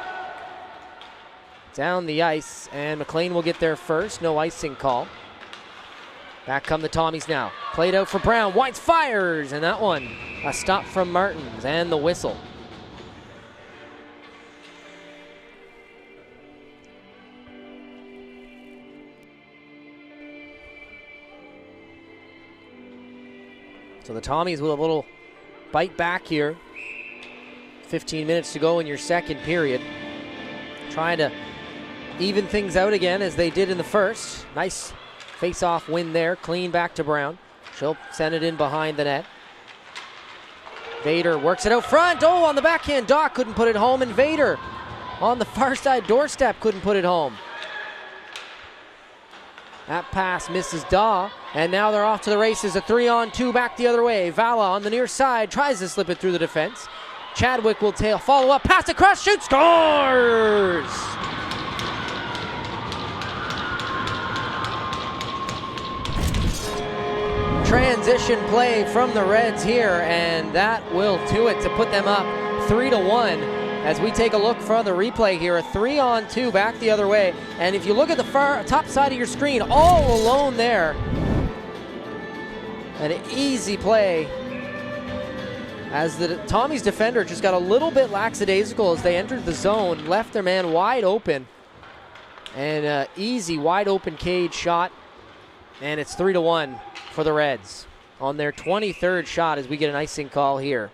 down the ice, and McLean will get there first. No icing call. Back come the Tommies now. Played out for Brown. Whites fires, and that one a stop from Martins and the whistle. So the Tommies with a little bite back here. 15 minutes to go in your second period. Trying to even things out again as they did in the first. Nice face-off win there. Clean back to Brown. She'll send it in behind the net. Vader works it out front. Oh, on the backhand. Daw couldn't put it home, and Vader on the far side doorstep couldn't put it home. That pass misses Daw, and now they're off to the races. A 3-on-2 back the other way. Vala on the near side tries to slip it through the defense. Chadwick will follow up, pass across, shoots, scores! Transition play from the Reds here, and that will do it to put them up 3-1. As we take a look for the replay here, a 3-on-2 back the other way. And if you look at the far top side of your screen, all alone there, an easy play as the Tommy's defender just got a little bit lackadaisical as they entered the zone, left their man wide open, and an easy wide open cage shot, and it's 3-1 for the Reds on their 23rd shot as we get an icing call here.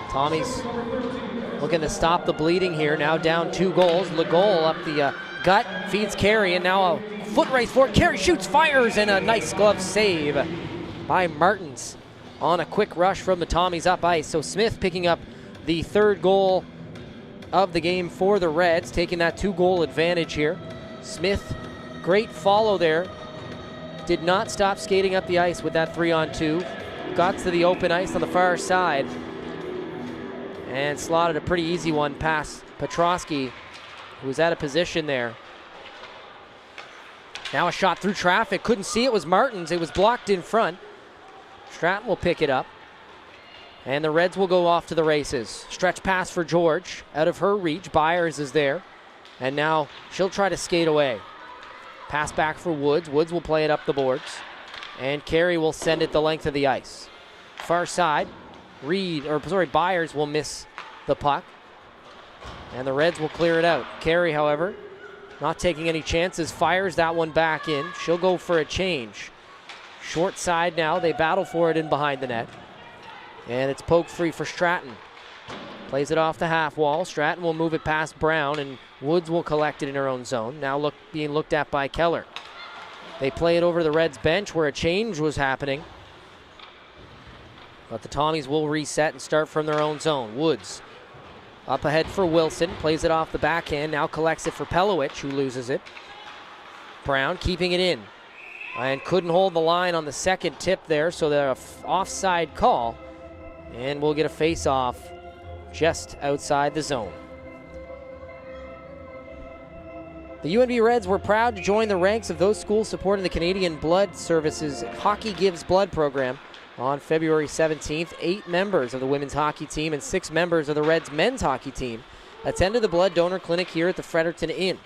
Tommy's looking to stop the bleeding here. Now down 2 goals. Legault up the gut, feeds Carey, and now a foot race for it. Carey shoots, fires, and a nice glove save by Martins on a quick rush from the Tommies up ice. So Smith picking up the 3rd goal of the game for the Reds, taking that 2-goal advantage here. Smith, great follow there. Did not stop skating up the ice with that 3-on-2. Got to the open ice on the far side and slotted a pretty easy one past Petrosky, who was out of position there. Now a shot through traffic. Couldn't see it was Martins. It was blocked in front. Stratton will pick it up, and the Reds will go off to the races. Stretch pass for George. Out of her reach. Byers is there, and now she'll try to skate away. Pass back for Woods. Woods will play it up the boards, and Carey will send it the length of the ice. Far side. Byers will miss the puck, and the Reds will clear it out. Carey, however, not taking any chances, fires that one back in. She'll go for a change. Short side now, they battle for it in behind the net, and it's poke free for Stratton. Plays it off the half wall. Stratton will move it past Brown, and Woods will collect it in her own zone. Now being looked at by Keller. They play it over to the Reds bench where a change was happening. But the Tommies will reset and start from their own zone. Woods up ahead for Wilson. Plays it off the backhand. Now collects it for Pelowich, who loses it. Brown keeping it in. And couldn't hold the line on the second tip there, so they're an offside call. And we'll get a face-off just outside the zone. The UNB Reds were proud to join the ranks of those schools supporting the Canadian Blood Services Hockey Gives Blood program on February 17th, 8 members of the women's hockey team and 6 members of the Reds men's hockey team attended the blood donor clinic here at the Fredericton Inn.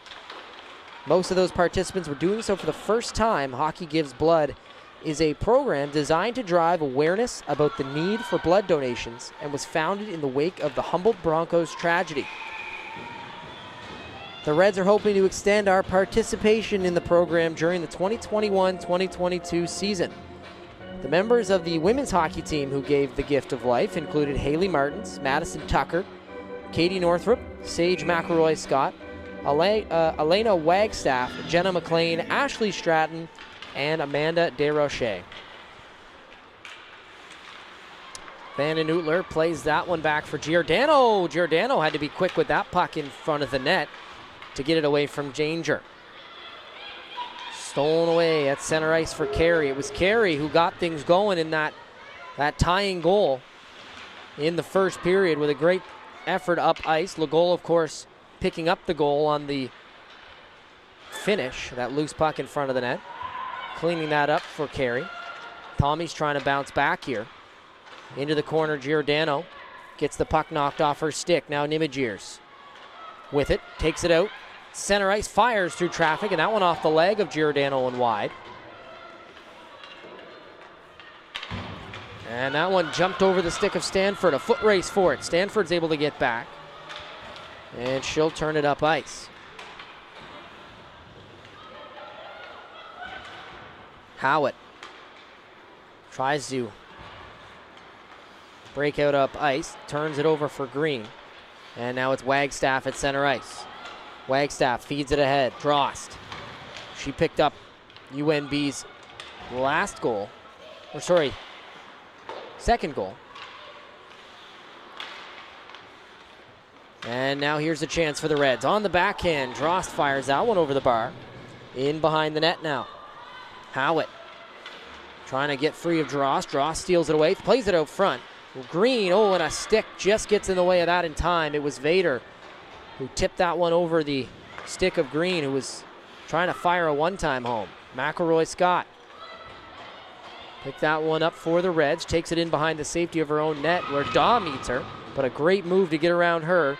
Most of those participants were doing so for the first time. Hockey Gives Blood is a program designed to drive awareness about the need for blood donations and was founded in the wake of the Humboldt Broncos tragedy. The Reds are hoping to extend our participation in the program during the 2021-2022 season. The members of the women's hockey team who gave the gift of life included Haley Martins, Madison Tucker, Katie Northrup, Sage McElroy Scott, Elena Wagstaff, Jenna McLean, Ashley Stratton, and Amanda DeRoche. Vanden Utler plays that one back for Giordano. Giordano had to be quick with that puck in front of the net to get it away from Danger. Stolen away at center ice for Carey. It was Carey who got things going in that tying goal in the first period with a great effort up ice. Legault, of course, picking up the goal on the finish, that loose puck in front of the net. Cleaning that up for Carey. Tommy's trying to bounce back here. Into the corner, Giordano gets the puck knocked off her stick. Now Nimijirs with it, takes it out. Center ice, fires through traffic, and that one off the leg of Giordano and wide. And that one jumped over the stick of Stanford. A foot race for it. Stanford's able to get back. And she'll turn it up ice. Howitt tries to break out up ice, turns it over for Green. And now it's Wagstaff at center ice. Wagstaff feeds it ahead. Drost. She picked up UNB's last goal. Or sorry, second goal. And now here's a chance for the Reds. On the backhand, Drost fires that one over the bar. In behind the net now. Howitt trying to get free of Drost. Drost steals it away, plays it out front. Green, and a stick just gets in the way of that in time. It was Vader who tipped that one over the stick of Green, who was trying to fire a one-time home. McElroy Scott picked that one up for the Reds, takes it in behind the safety of her own net where Daw meets her, but a great move to get around her,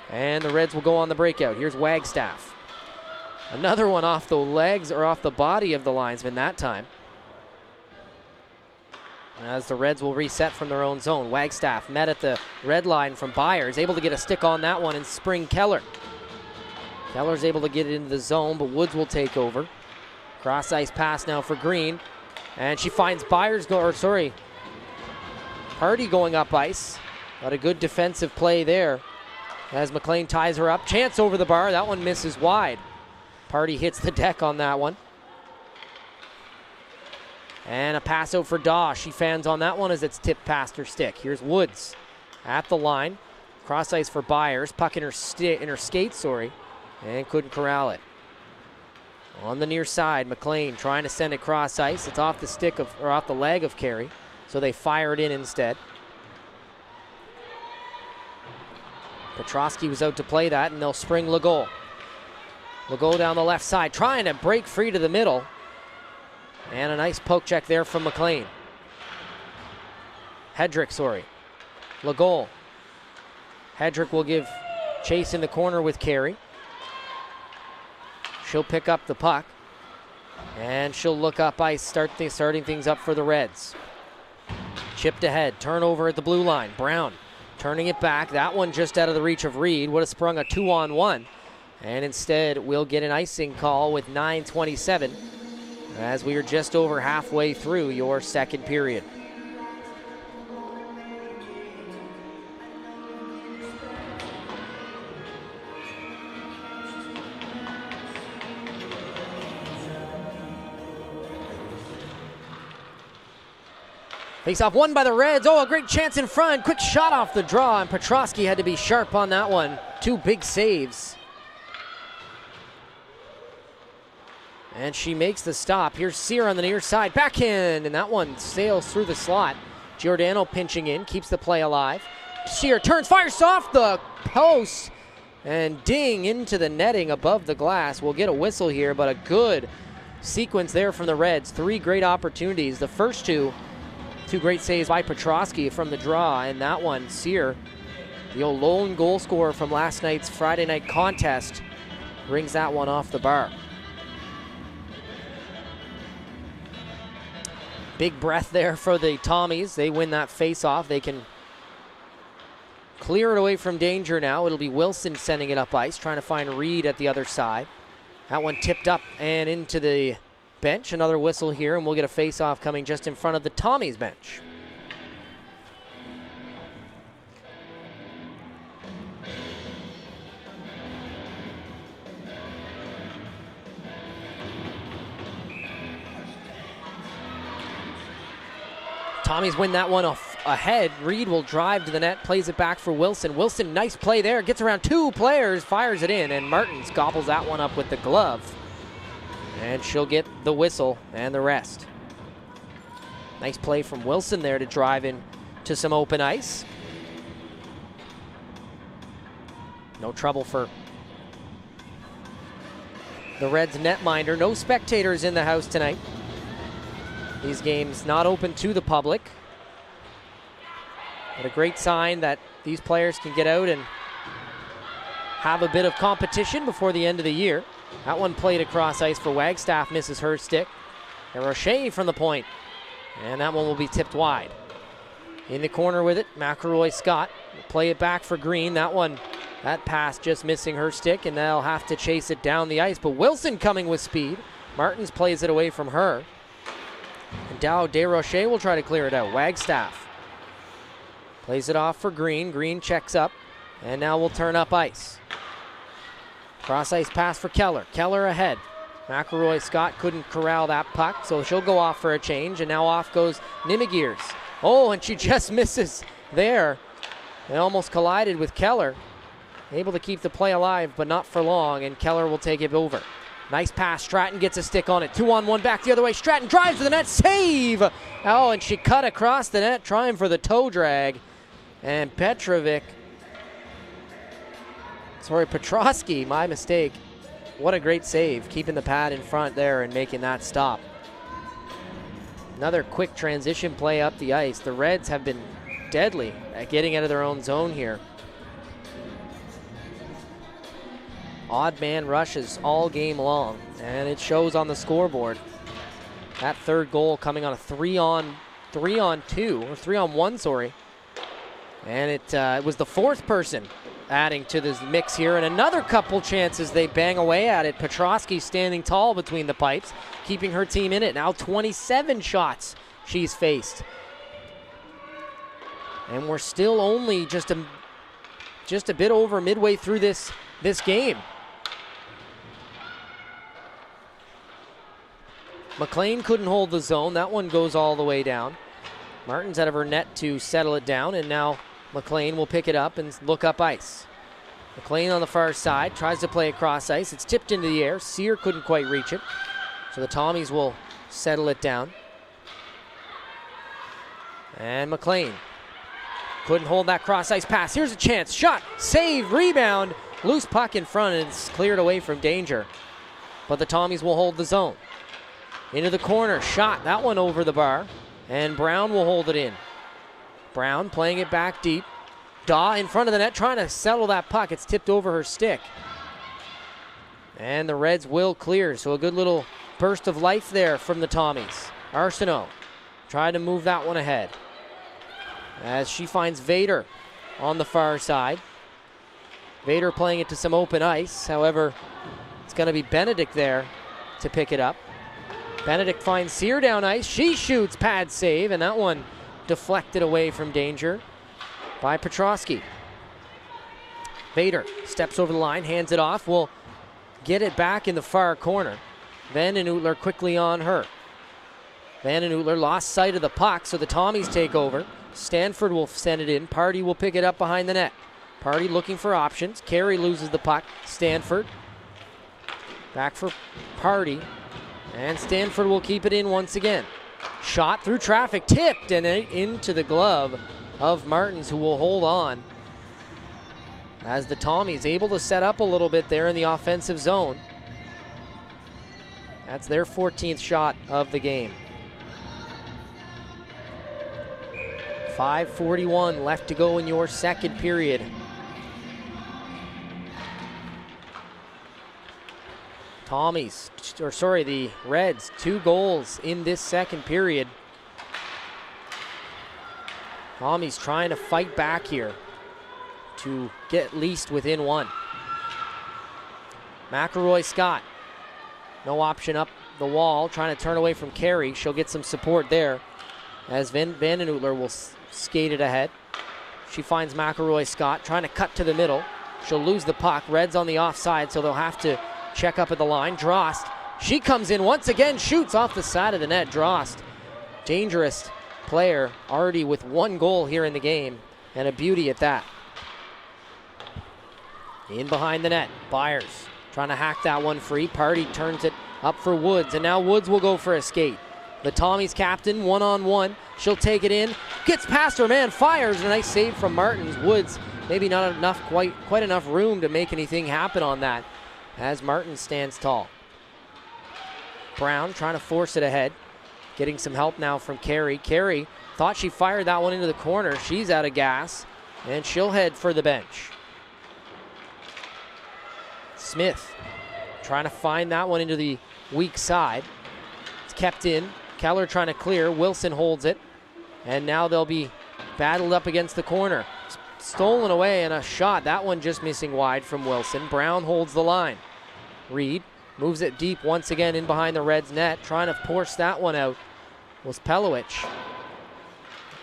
and the Reds will go on the breakout. Here's Wagstaff. Another one off the legs or off the body of the linesman that time. As the Reds will reset from their own zone. Wagstaff met at the red line from Byers, able to get a stick on that one and spring Keller. Keller's able to get it into the zone, but Woods will take over. Cross ice pass now for Green. And she finds Party going up ice. Got a good defensive play there as McLean ties her up. Chance over the bar, that one misses wide. Party hits the deck on that one. And a pass out for Daw. She fans on that one as it's tipped past her stick. Here's Woods at the line. Cross ice for Byers. Puck in her skate, and couldn't corral it. On the near side, McLean trying to send it cross ice. It's off the leg of Carey, so they fire it in instead. Petrosky was out to play that, and they'll spring Legault. Legault down the left side, trying to break free to the middle. And a nice poke check there from McLean. Legault. Hedrick will give chase in the corner with Carey. She'll pick up the puck. And she'll look up ice, starting things up for the Reds. Chipped ahead, turnover at the blue line. Brown turning it back. That one just out of the reach of Reed. Would have sprung a 2-on-1. And instead, we'll get an icing call with 9:27. As we are just over halfway through your second period. Face off won by the Reds. A great chance in front. Quick shot off the draw, and Petrosky had to be sharp on that one. 2 big saves. And she makes the stop. Here's Sear on the near side. Backhand, and that one sails through the slot. Giordano pinching in, keeps the play alive. Sear turns, fires off the post, and ding into the netting above the glass. We'll get a whistle here, but a good sequence there from the Reds. 3 great opportunities. The first 2 Two great saves by Petrosky from the draw, and that one, Sear, the old lone goal scorer from last night's Friday night contest, brings that one off the bar. Big breath there for the Tommies. They win that face-off. They can clear it away from danger now. It'll be Wilson sending it up ice, trying to find Reed at the other side. That one tipped up and into the bench. Another whistle here, and we'll get a face-off coming just in front of the Tommies bench. Tommies win that one off ahead. Reed will drive to the net, plays it back for Wilson. Wilson, nice play there, gets around two players, fires it in, and Martins gobbles that one up with the glove. And she'll get the whistle and the rest. Nice play from Wilson there to drive in to some open ice. No trouble for the Reds netminder. No spectators in the house tonight. These games not open to the public. But a great sign that these players can get out and have a bit of competition before the end of the year. That one played across ice for Wagstaff, misses her stick. And Roche from the point. And that one will be tipped wide. In the corner with it, McElroy Scott will play it back for Green. That pass just missing her stick, and they'll have to chase it down the ice. But Wilson coming with speed. Martins plays it away from her. And Dow DeRoche will try to clear it out. Wagstaff plays it off for Green. Green checks up, and now we'll turn up ice. Cross ice pass for Keller. Keller ahead. McElroy Scott couldn't corral that puck, so she'll go off for a change, and now off goes Nimigears. Oh, and she just misses there. They almost collided with Keller. Able to keep the play alive, but not for long, and Keller will take it over. Nice pass. Stratton gets a stick on it. 2-on-1 back the other way. Stratton drives to the net. Save! Oh, and she cut across the net, trying for the toe drag. And Petrosky, my mistake. What a great save, keeping the pad in front there and making that stop. Another quick transition play up the ice. The Reds have been deadly at getting out of their own zone here. Odd man rushes all game long, and it shows on the scoreboard. That third goal coming on a 3-on-1, sorry. And it was the fourth person adding to this mix here, and another couple chances they bang away at it. Petrosky standing tall between the pipes, keeping her team in it. Now 27 shots she's faced. And we're still only just a bit over midway through this game. McLean couldn't hold the zone. That one goes all the way down. Martins out of her net to settle it down, and now McLean will pick it up and look up ice. McLean on the far side tries to play across ice. It's tipped into the air. Sear couldn't quite reach it. So the Tommies will settle it down. And McLean couldn't hold that cross ice pass. Here's a chance. Shot, save, rebound. Loose puck in front, and it's cleared away from danger. But the Tommies will hold the zone. Into the corner, shot, that one over the bar, and Brown will hold it in. Brown playing it back deep. Daw in front of the net, trying to settle that puck. It's tipped over her stick. And the Reds will clear, so a good little burst of life there from the Tommies. Arsenault trying to move that one ahead as she finds Vader on the far side. Vader playing it to some open ice. However, it's going to be Benedict there to pick it up. Benedict finds Sear down ice. She shoots, pad save, and that one deflected away from danger by Petrosky. Vader steps over the line, hands it off, will get it back in the far corner. Van den Oetler quickly on her. Van den Oetler lost sight of the puck, so the Tommies take over. Stanford will send it in. Party will pick it up behind the net. Party looking for options. Carey loses the puck. Stanford back for Party. And Stanford will keep it in once again. Shot through traffic, tipped, and into the glove of Martins, who will hold on. As the Tommies able to set up a little bit there in the offensive zone. That's their 14th shot of the game. 5:41 left to go in your second period. The Reds, 2 goals in this second period. Tommies trying to fight back here to get at least within 1. McElroy Scott, no option up the wall, trying to turn away from Carey. She'll get some support there as Vanden Oetler will skate it ahead. She finds McElroy Scott, trying to cut to the middle. She'll lose the puck. Reds on the offside, so they'll have to check up at the line. Drost, she comes in once again, shoots off the side of the net. Drost, dangerous player, already with 1 goal here in the game, and a beauty at that. In behind the net, Byers trying to hack that one free. Party turns it up for Woods, and now Woods will go for a skate. The Tommies captain, 1-on-1. She'll take it in, gets past her man, fires. A nice save from Martins. Woods, maybe not enough, quite enough room to make anything happen on that, as Martins stands tall. Brown trying to force it ahead. Getting some help now from Carey. Carey thought she fired that one into the corner. She's out of gas, and she'll head for the bench. Smith trying to find that one into the weak side. It's kept in. Keller trying to clear. Wilson holds it. And now they'll be battled up against the corner. Stolen away and a shot. That one just missing wide from Wilson. Brown holds the line. Reed moves it deep once again in behind the Reds net. Trying to force that one out was Pelowich.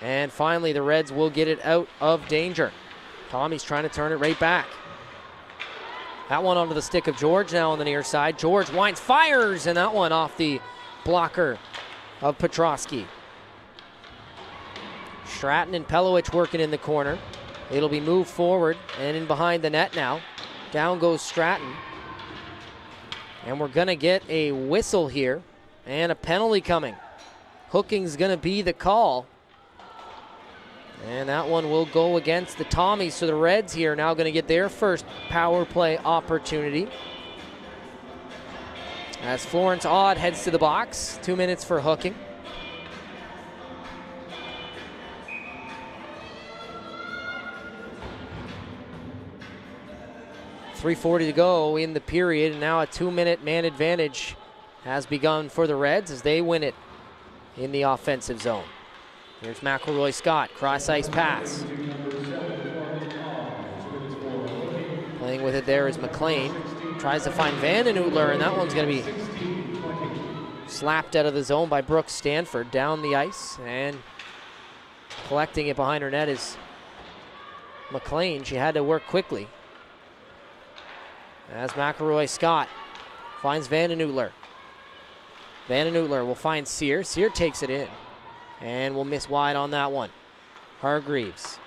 And finally the Reds will get it out of danger. Tommy's trying to turn it right back. That one onto the stick of George now on the near side. George winds, fires, and that one off the blocker of Petrosky. Stratton and Pelowich working in the corner. It'll be moved forward and in behind the net now. Down goes Stratton. And we're going to get a whistle here and a penalty coming. Hooking's going to be the call. And that one will go against the Tommies. So the Reds here now going to get their first power play opportunity. As Florence Odd heads to the box. 2 minutes for hooking. .340 to go in the period, and now a 2-minute man advantage has begun for the Reds as they win it in the offensive zone. Here's McElroy Scott, cross ice pass. Playing with it there is McLean. Tries to find Vanden Oetler, and that one's going to be slapped out of the zone by Brooke Stanford down the ice, and collecting it behind her net is McLean. She had to work quickly. As McElroy Scott finds Vanden Oetler. Vanden Oetler will find Sear. Sear takes it in and will miss wide on that one. Hargreaves.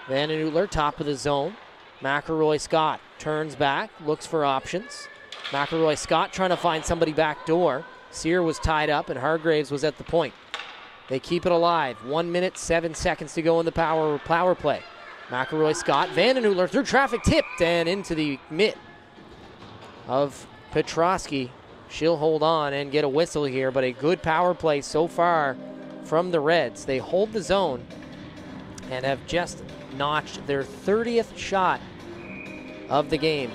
Vanden Oetler, top of the zone. McElroy Scott turns back, looks for options. McElroy Scott trying to find somebody back door. Sear was tied up and Hargreaves was at the point. They keep it alive. 1 minute, 7 seconds to go in the power play. McElroy Scott, Vanden Oetler through traffic, tipped and into the mitt of Petrosky. She'll hold on and get a whistle here, but a good power play so far from the Reds. They hold the zone and have just notched their 30th shot of the game.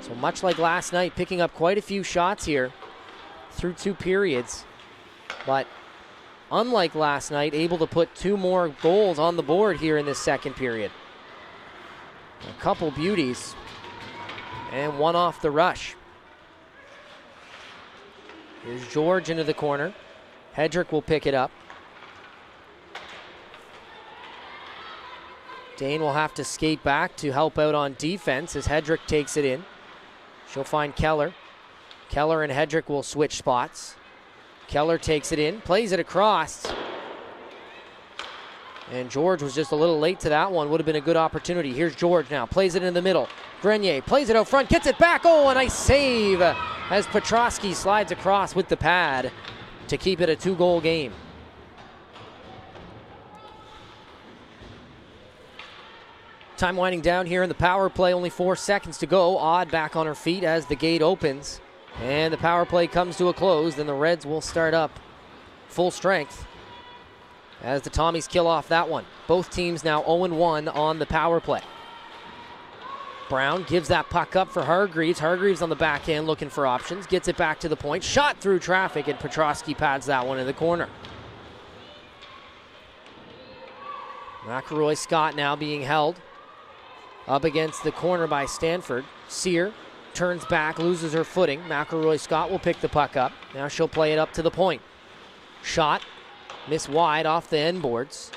So much like last night, picking up quite a few shots here through 2 periods, but unlike last night, able to put 2 more goals on the board here in this second period. A couple beauties, and one off the rush. Here's George into the corner. Hedrick will pick it up. Dane will have to skate back to help out on defense as Hedrick takes it in. She'll find Keller. Keller and Hedrick will switch spots. Keller takes it in, plays it across. And George was just a little late to that one. Would have been a good opportunity. Here's George now, plays it in the middle. Grenier plays it out front, gets it back. Oh, a nice save as Petrosky slides across with the pad to keep it a 2-goal game. Time winding down here in the power play, only 4 seconds to go. Odd back on her feet as the gate opens. And the power play comes to a close. Then the Reds will start up full strength as the Tommies kill off that one. Both teams now 0-1 on the power play. Brown gives that puck up for Hargreaves. Hargreaves on the backhand looking for options. Gets it back to the point. Shot through traffic, and Petrosky pads that one in the corner. McElroy Scott now being held up against the corner by Stanford. Sear turns back, loses her footing. McElroy Scott will pick the puck up. Now she'll play it up to the point. Shot, miss wide off the end boards.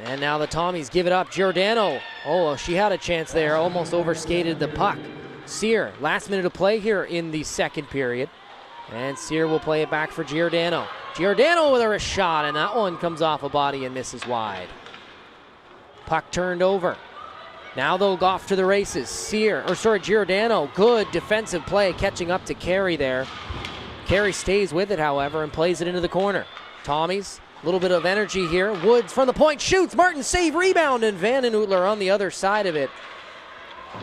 And now the Tommies give it up. Giordano, oh, she had a chance there, almost overskated the puck. Sear, last minute of play here in the second period. And Sear will play it back for Giordano. Giordano with a shot, and that one comes off a body and misses wide. Puck turned over. Now they'll go off to the races. Giordano, good defensive play, catching up to Carey there. Carey stays with it, however, and plays it into the corner. Tommies, a little bit of energy here. Woods from the point, shoots. Martin save, rebound, and Van den Oetler on the other side of it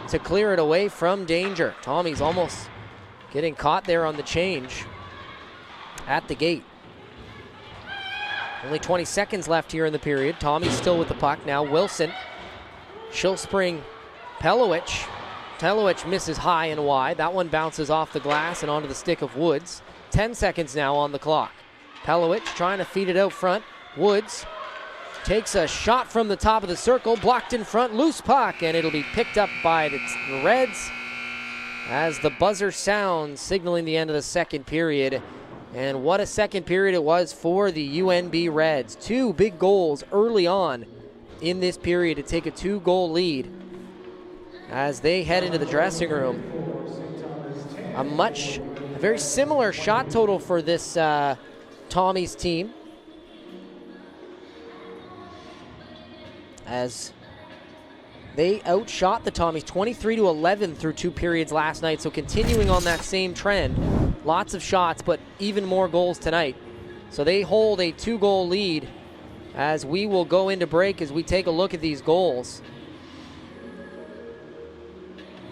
to clear it away from danger. Tommies almost getting caught there on the change at the gate. Only 20 seconds left here in the period. Tommy's still with the puck. Now Wilson. She'll spring Pelowich. Pelowich misses high and wide. That one bounces off the glass and onto the stick of Woods. 10 seconds now on the clock. Pelowich trying to feed it out front. Woods takes a shot from the top of the circle. Blocked in front. Loose puck. And it'll be picked up by the Reds as the buzzer sounds, signaling the end of the second period. And what a second period it was for the UNB Reds. 2 big goals early on in this period to take a 2-goal lead as they head into the dressing room. A very similar shot total for this Tommies team, as they outshot the Tommies 23-11 through 2 periods last night. So continuing on that same trend, lots of shots, but even more goals tonight. So they hold a 2-goal lead as we will go into break as we take a look at these goals.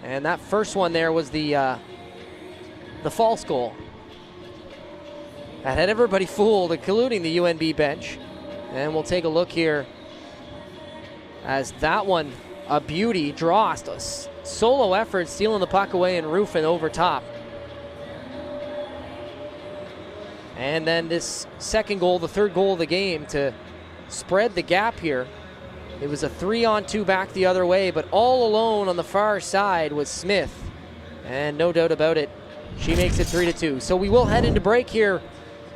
And that first one there was the false goal that had everybody fooled, including the UNB bench. And we'll take a look here as that one, a beauty. Drost, a solo effort, stealing the puck away and roofing over top. And then this second goal, the third goal of the game, to spread the gap here. It was a 3-on-2 back the other way, but all alone on the far side was Smith. And no doubt about it, she makes it 3-2. So we will head into break here,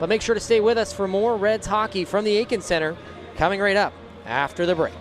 but make sure to stay with us for more Reds hockey from the Aiken Center coming right up after the break.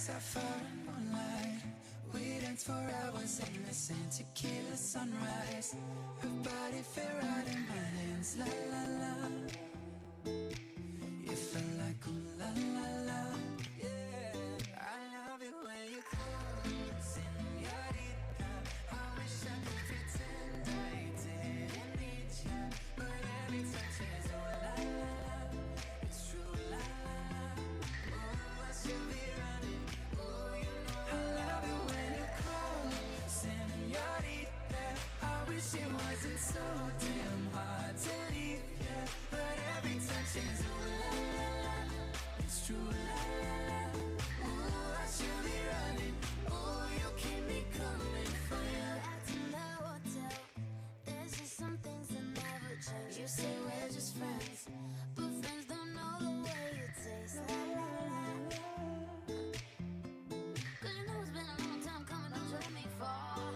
sapphire and moonlight. We danced for hours in the sand, tequila sunrise. Her body fit right in my hands, la la la. It felt like ooh la la la, yeah. I love it when you call me señorita. I wish I could pretend I didn't need ya, but every touch is ooh la la la. It's true la la la. Oh, I should be running. Oh, you know I love it when you call me señorita. I wish it wasn't so damn hard to leave ya, but every touch is ooh la la la. It's true la la la. Oh, I should be running. Oh, you keep me coming for ya. Acting the hotel. There's just some things that never change. You say we're just friends, but friends don't know the way you taste. La, la, la. 'Cause you know it's been a long time coming, don't you let me fall.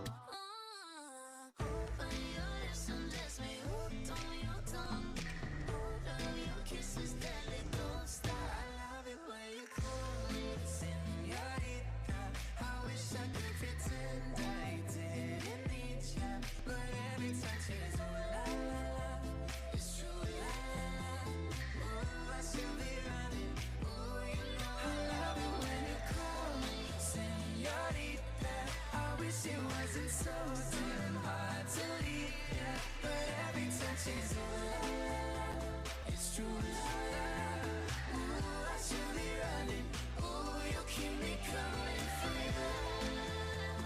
But your lips undress me, hooked on your tongue. Love your kisses that they don't stop. I love it when you call me señorita. I wish I could pretend I didn't need ya, but every touch is ooh la la la. It's true la la la. Oh, I should be running. Oh, you know I love it when you call me señorita. I wish it wasn't so damn hard to leave ya, but every touch is ooh la la la. It's true la la la. Oh, I should be running. Oh, you keep me coming for you.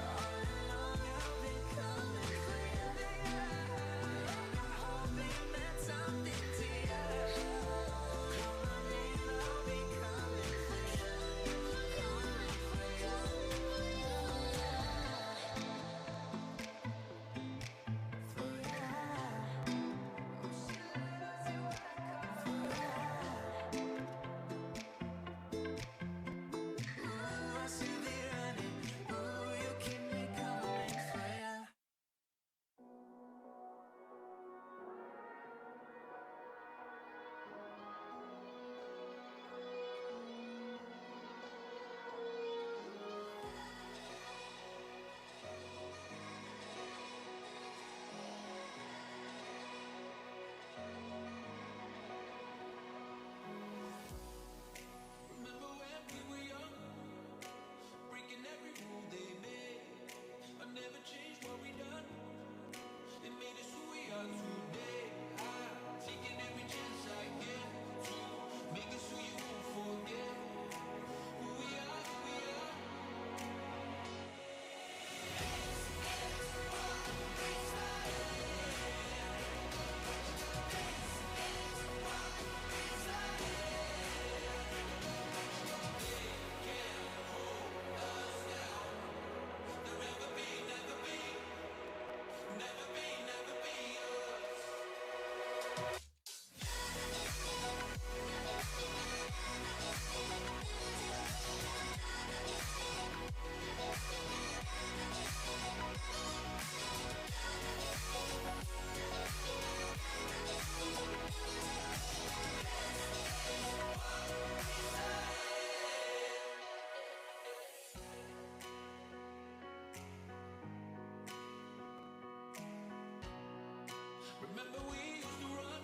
All along I've been coming for you. And I hope it meant something to you. Call my name, I'll be coming for you. Coming for you. For you. Oh, she loves you when I come for you. Oh, I should be running. Oh, you keep me coming for ya. Remember when we were young, breaking every rule they made. I never changed what we done. It made us who we are today. I'm taking every chance I get to make us who you won't forget. Who we are, who we are. There'll never be, never be, never be, never be us. Remember we used to run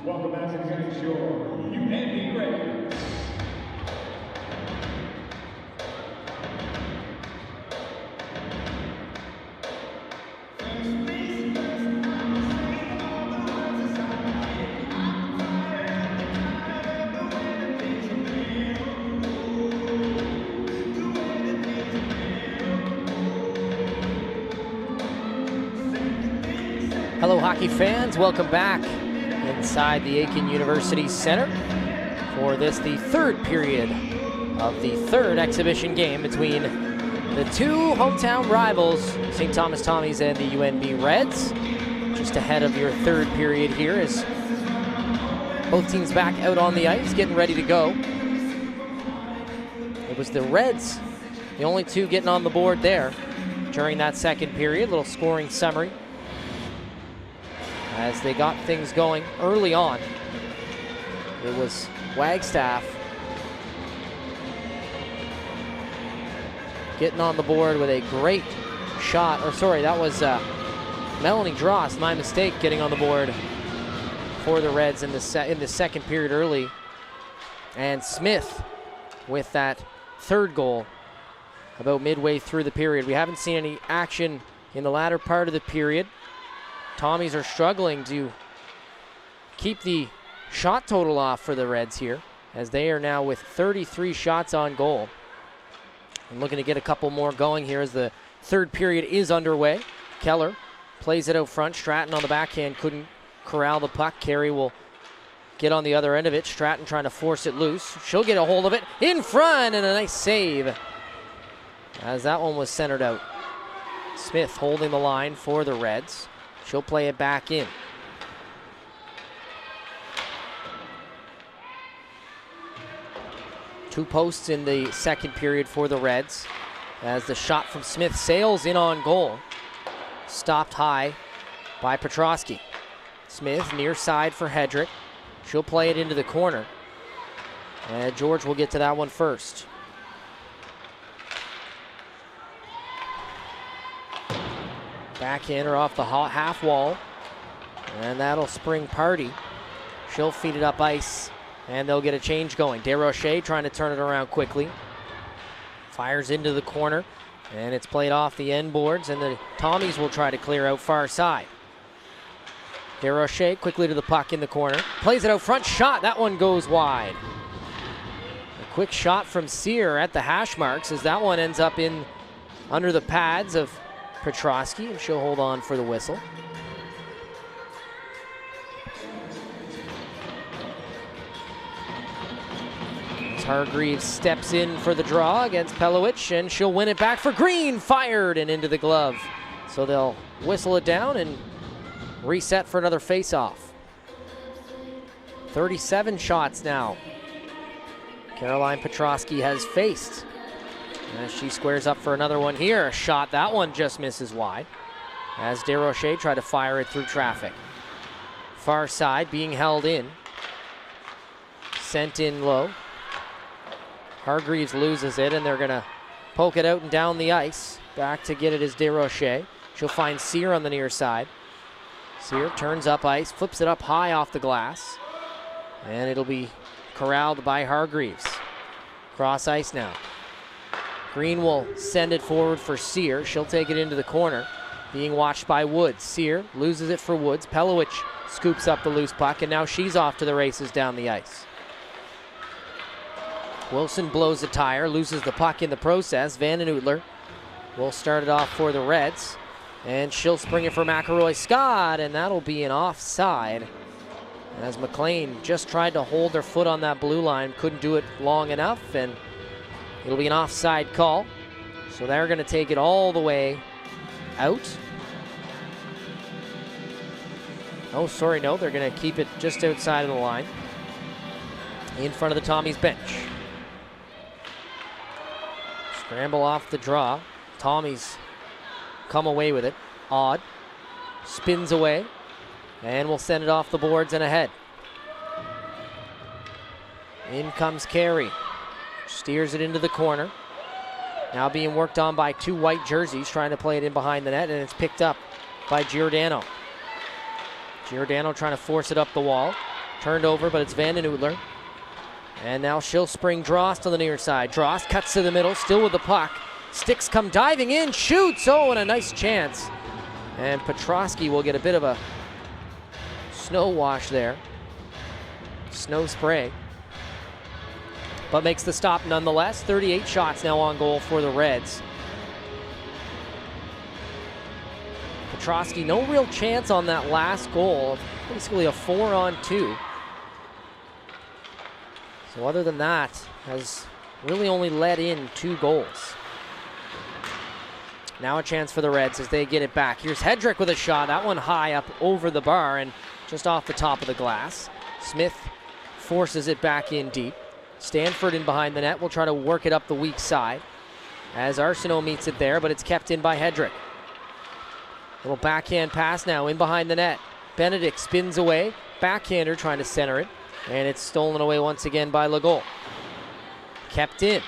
Welcome back to your UNB Reds. Hello, hockey fans. Welcome back inside the Aiken University Center for this, the third period of the third exhibition game between the two hometown rivals, St. Thomas Tommies and the UNB Reds. Just ahead of your third period here as both teams back out on the ice, getting ready to go. It was the Reds, the only two getting on the board there during that second period. Little scoring summary as they got things going early on. It was Wagstaff getting on the board with a great shot, or sorry, that was Melanie Drost, my mistake, getting on the board for the Reds in the second period early. And Smith with that third goal about midway through the period. We haven't seen any action in the latter part of the period. Tommies are struggling to keep the shot total off for the Reds here, as they are now with 33 shots on goal. And looking to get a couple more going here as the third period is underway. Keller plays it out front. Stratton on the backhand couldn't corral the puck. Carey will get on the other end of it. Stratton trying to force it loose. She'll get a hold of it in front, and a nice save as that one was centered out. Smith holding the line for the Reds. She'll play it back in. Two posts in the second period for the Reds as the shot from Smith sails in on goal. Stopped high by Petrosky. Smith near side for Hedrick. She'll play it into the corner. And George will get to that one first. Backhander off the half wall. And that'll spring Party. She'll feed it up ice. And they'll get a change going. DeRoche trying to turn it around quickly. Fires into the corner. And it's played off the end boards. And the Tommies will try to clear out far side. DeRoche quickly to the puck in the corner. Plays it out front. Shot. That one goes wide. A quick shot from Sear at the hash marks as that one ends up in under the pads of Petrosky. And she'll hold on for the whistle. Hargreaves steps in for the draw against Pelowich, and she'll win it back for Green. Fired and into the glove. So they'll whistle it down and reset for another face-off. 37 shots now Caroline Petrosky has faced. As she squares up for another one here. A shot, that one just misses wide. As DeRoche tried to fire it through traffic. Far side being held in. Sent in low. Hargreaves loses it, and they're going to poke it out and down the ice. Back to get it is DeRoche. She'll find Sear on the near side. Sear turns up ice, flips it up high off the glass. And it'll be corralled by Hargreaves. Cross ice now. Green will send it forward for Sear. She'll take it into the corner. Being watched by Woods. Sear loses it for Woods. Pelowich scoops up the loose puck, and now she's off to the races down the ice. Wilson blows a tire, loses the puck in the process. Vanden Oetler will start it off for the Reds. And she'll spring it for McElroy Scott, and that'll be an offside. As McLean just tried to hold her foot on that blue line, couldn't do it long enough, and it'll be an offside call. So they're going to take it all the way out. Oh, sorry, no, they're going to keep it just outside of the line. In front of the Tommies bench. Scramble off the draw. Tommies come away with it. Odd. Spins away. And will send it off the boards and ahead. In comes Carey. Steers it into the corner. Now being worked on by two white jerseys, trying to play it in behind the net, and it's picked up by Giordano. Giordano trying to force it up the wall. Turned over, but it's Van den Oetler. And now she'll spring Drost on the near side. Drost cuts to the middle, still with the puck. Sticks come diving in, shoots, oh, and a nice chance. And Petrosky will get a bit of a snow wash there. Snow spray. But makes the stop nonetheless. 38 shots now on goal for the Reds. Petrosky, no real chance on that last goal. Basically a 4-on-2. So other than that, has really only let in 2 goals. Now a chance for the Reds as they get it back. Here's Hedrick with a shot. That one high up over the bar and just off the top of the glass. Smith forces it back in deep. Stanford in behind the net will try to work it up the weak side as Arsenault meets it there, but it's kept in by Hedrick. Little backhand pass now in behind the net. Benedict spins away. Backhander trying to center it, and it's stolen away once again by Legault. Kept in.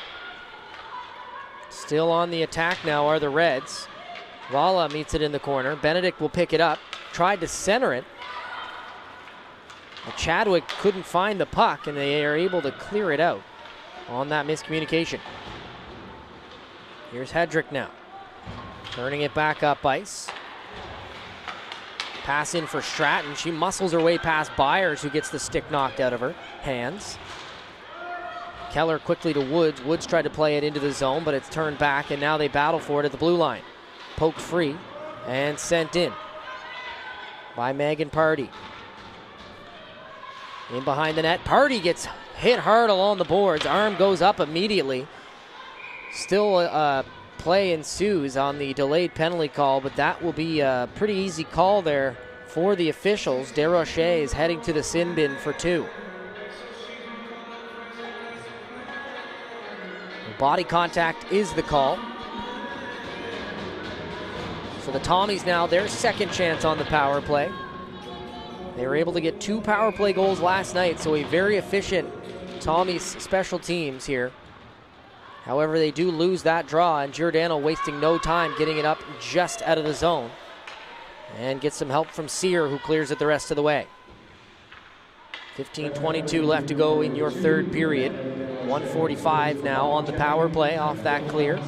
Still on the attack now are the Reds. Vala meets it in the corner. Benedict will pick it up. Tried to center it. But Chadwick couldn't find the puck, and they are able to clear it out on that miscommunication. Here's Hedrick now. Turning it back up ice. Pass in for Stratton. She muscles her way past Byers, who gets the stick knocked out of her hands. Keller quickly to Woods. Woods tried to play it into the zone, but it's turned back, and now they battle for it at the blue line. Poked free and sent in by Megan Pardy. In behind the net, Pardy gets hit hard along the boards. Arm goes up immediately. Still play ensues on the delayed penalty call, but that will be a pretty easy call there for the officials. Desrochers is heading to the sin bin for 2. Body contact is the call. So the Tommies now, their second chance on the power play. They were able to get 2 power play goals last night, so a very efficient Tommies special teams here. However, they do lose that draw, and Giordano wasting no time getting it up just out of the zone. And gets some help from Sear, who clears it the rest of the way. 15:22 left to go in your third period. 1:45 now on the power play off that clear.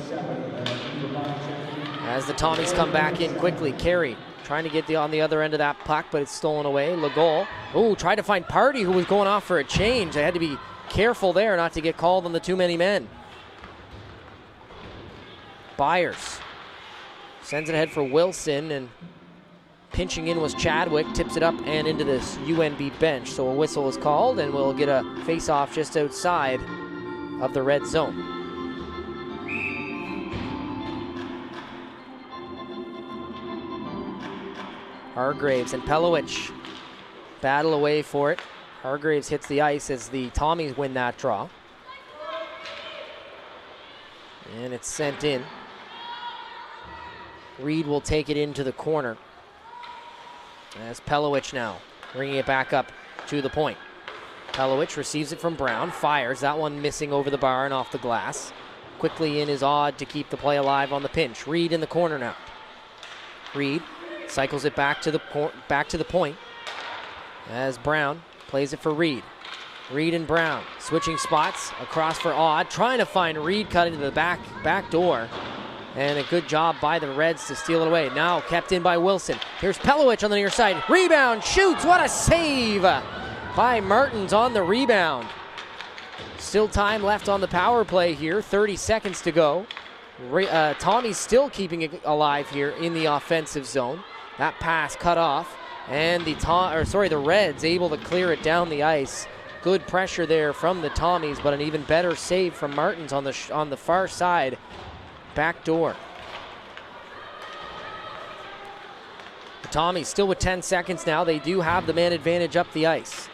As the Tommies come back in quickly, Carey trying to get on the other end of that puck, but it's stolen away. Legault, tried to find Pardy, who was going off for a change. They had to be careful there not to get called on the too many men. Byers sends it ahead for Wilson, and pinching in was Chadwick, tips it up and into this UNB bench. So a whistle is called, and we'll get a face-off just outside of the red zone. Hargraves and Pelowich battle away for it. Hargraves hits the ice as the Tommies win that draw. And it's sent in. Reed will take it into the corner. As Pelowich now bringing it back up to the point. Pelowich receives it from Brown, fires. That one missing over the bar and off the glass. Quickly in is Odd to keep the play alive on the pinch. Reed in the corner now. Reed cycles it back to the point as Brown plays it for Reed. Reed and Brown switching spots across for Odd, trying to find Reed cutting to the back door. And a good job by the Reds to steal it away. Now kept in by Wilson. Here's Pelowich on the near side. Rebound, shoots, what a save by Martins on the rebound. Still time left on the power play here, 30 seconds to go. Tommy's still keeping it alive here in the offensive zone. That pass cut off, and the Reds able to clear it down the ice. Good pressure there from the Tommies, but an even better save from Martins on the far side. Back door. The Tommies still with 10 seconds now. They do have the man advantage up the ice.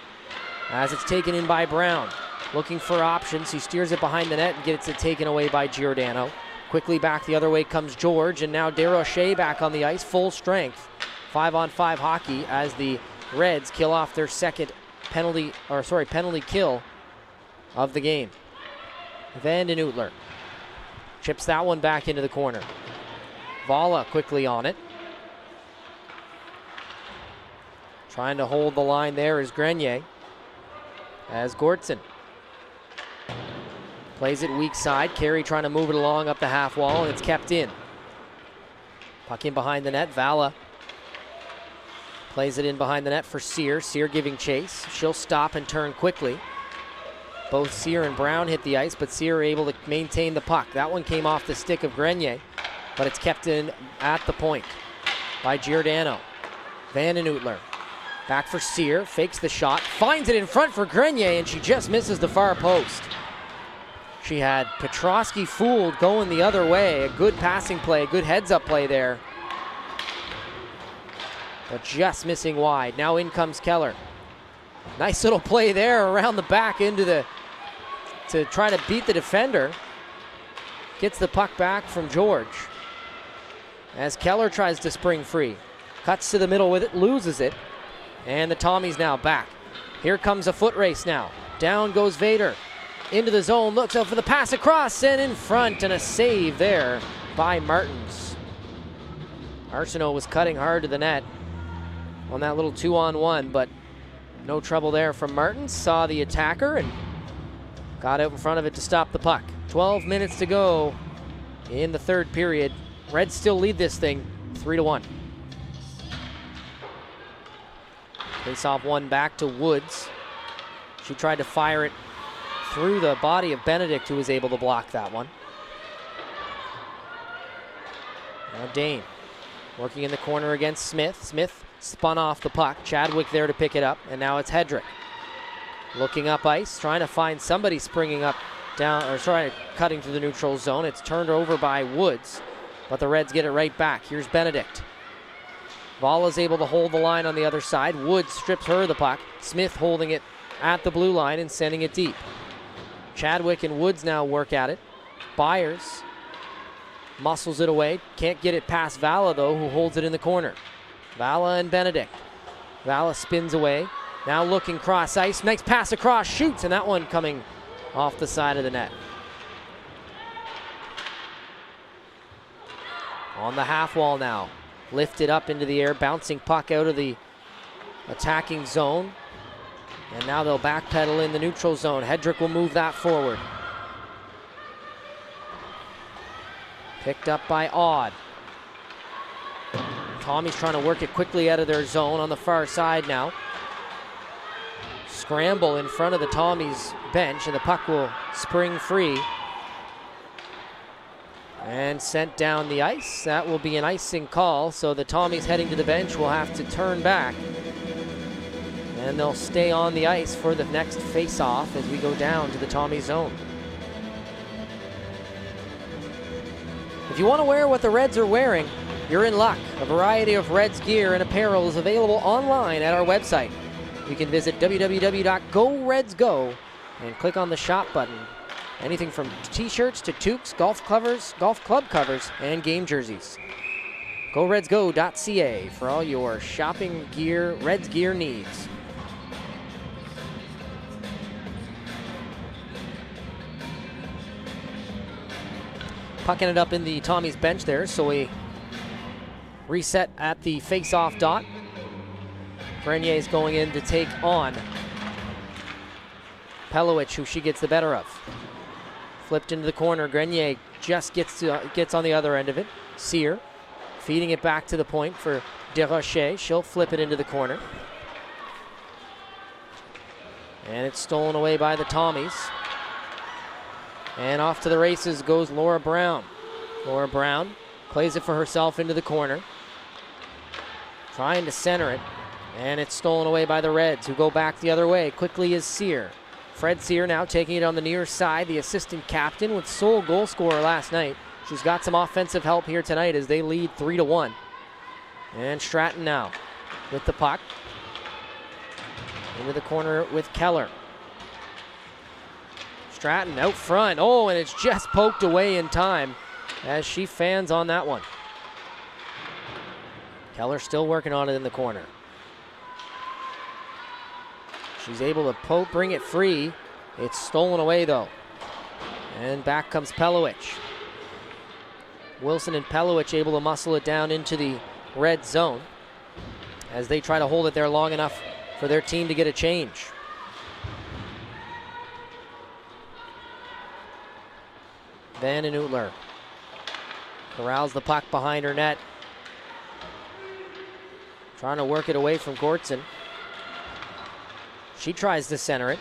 As it's taken in by Brown. Looking for options. He steers it behind the net and gets it taken away by Giordano. Quickly back the other way comes George, and now Desrochers back on the ice, full strength. 5-on-5 hockey as the Reds kill off their second penalty kill of the game. Van den Oetler chips that one back into the corner. Vala quickly on it. Trying to hold the line there is Grenier. as Gortson plays it weak side. Carey trying to move it along up the half wall, and it's kept in. Puck in behind the net. Vala plays it in behind the net for Sear. Sear giving chase. She'll stop and turn quickly. Both Sear and Brown hit the ice, but Sear able to maintain the puck. That one came off the stick of Grenier, but it's kept in at the point by Giordano. Vanden Oetler back for Sear, fakes the shot, finds it in front for Grenier, and she just misses the far post. She had Petrosky fooled going the other way. A good passing play, good heads-up play there. But just missing wide. Now in comes Keller. Nice little play there around the back to try to beat the defender. Gets the puck back from George. As Keller tries to spring free. Cuts to the middle with it, loses it. And the Tommies now back. Here comes a foot race now. Down goes Vader. Into the zone, looks out for the pass across and in front, and a save there by Martins. Arsenault was cutting hard to the net on that little 2-on-1, but no trouble there from Martins. Saw the attacker and got out in front of it to stop the puck. 12 minutes to go in the third period. Reds still lead this thing 3-1. Face off one back to Woods. She tried to fire it through the body of Benedict, who was able to block that one. Now Dane working in the corner against Smith. Smith spun off the puck. Chadwick there to pick it up, and now it's Hedrick. Looking up ice, trying to find somebody springing up down, or sorry, cutting through the neutral zone. It's turned over by Woods, but the Reds get it right back. Here's Benedict. Vala's able to hold the line on the other side. Woods strips her of the puck. Smith holding it at the blue line and sending it deep. Chadwick and Woods now work at it. Byers muscles it away. Can't get it past Vala, though, who holds it in the corner. Vala and Benedict. Vala spins away. Now looking cross ice. Nice pass across. Shoots, and that one coming off the side of the net. On the half wall now. Lifted up into the air. Bouncing puck out of the attacking zone. And now they'll backpedal in the neutral zone. Hedrick will move that forward. Picked up by Odd. Tommy's trying to work it quickly out of their zone on the far side now. Scramble in front of the Tommy's bench, and the puck will spring free. And sent down the ice. That will be an icing call, so the Tommys heading to the bench will have to turn back. And they'll stay on the ice for the next face-off as we go down to the Tommy zone. If you want to wear what the Reds are wearing, you're in luck. A variety of Reds gear and apparel is available online at our website. You can visit www.GoRedsGo and click on the shop button. Anything from t-shirts to toques, golf club covers, and game jerseys. GoRedsGo.ca for all your shopping gear, Reds gear needs. Pucking it up in the Tommy's bench there, so we reset at the face-off dot. Grenier is going in to take on Pelowich, who she gets the better of. Flipped into the corner. Grenier just gets on the other end of it. Sear feeding it back to the point for Desrochers. She'll flip it into the corner. And it's stolen away by the Tommies. And off to the races goes Laura Brown. Laura Brown plays it for herself into the corner. Trying to center it. And it's stolen away by the Reds, who go back the other way. Quickly is Sear. Fred Sear now taking it on the near side. The assistant captain with sole goal scorer last night. She's got some offensive help here tonight as they lead 3-1. And Stratton now with the puck. Into the corner with Keller. Stratton out front. Oh, and it's just poked away in time as she fans on that one. Keller still working on it in the corner. She's able to bring it free. It's stolen away though. And back comes Pelowich. Wilson and Pelowich able to muscle it down into the red zone as they try to hold it there long enough for their team to get a change. Van den Oetler corrals the puck behind her net. Trying to work it away from Gortson. She tries to center it.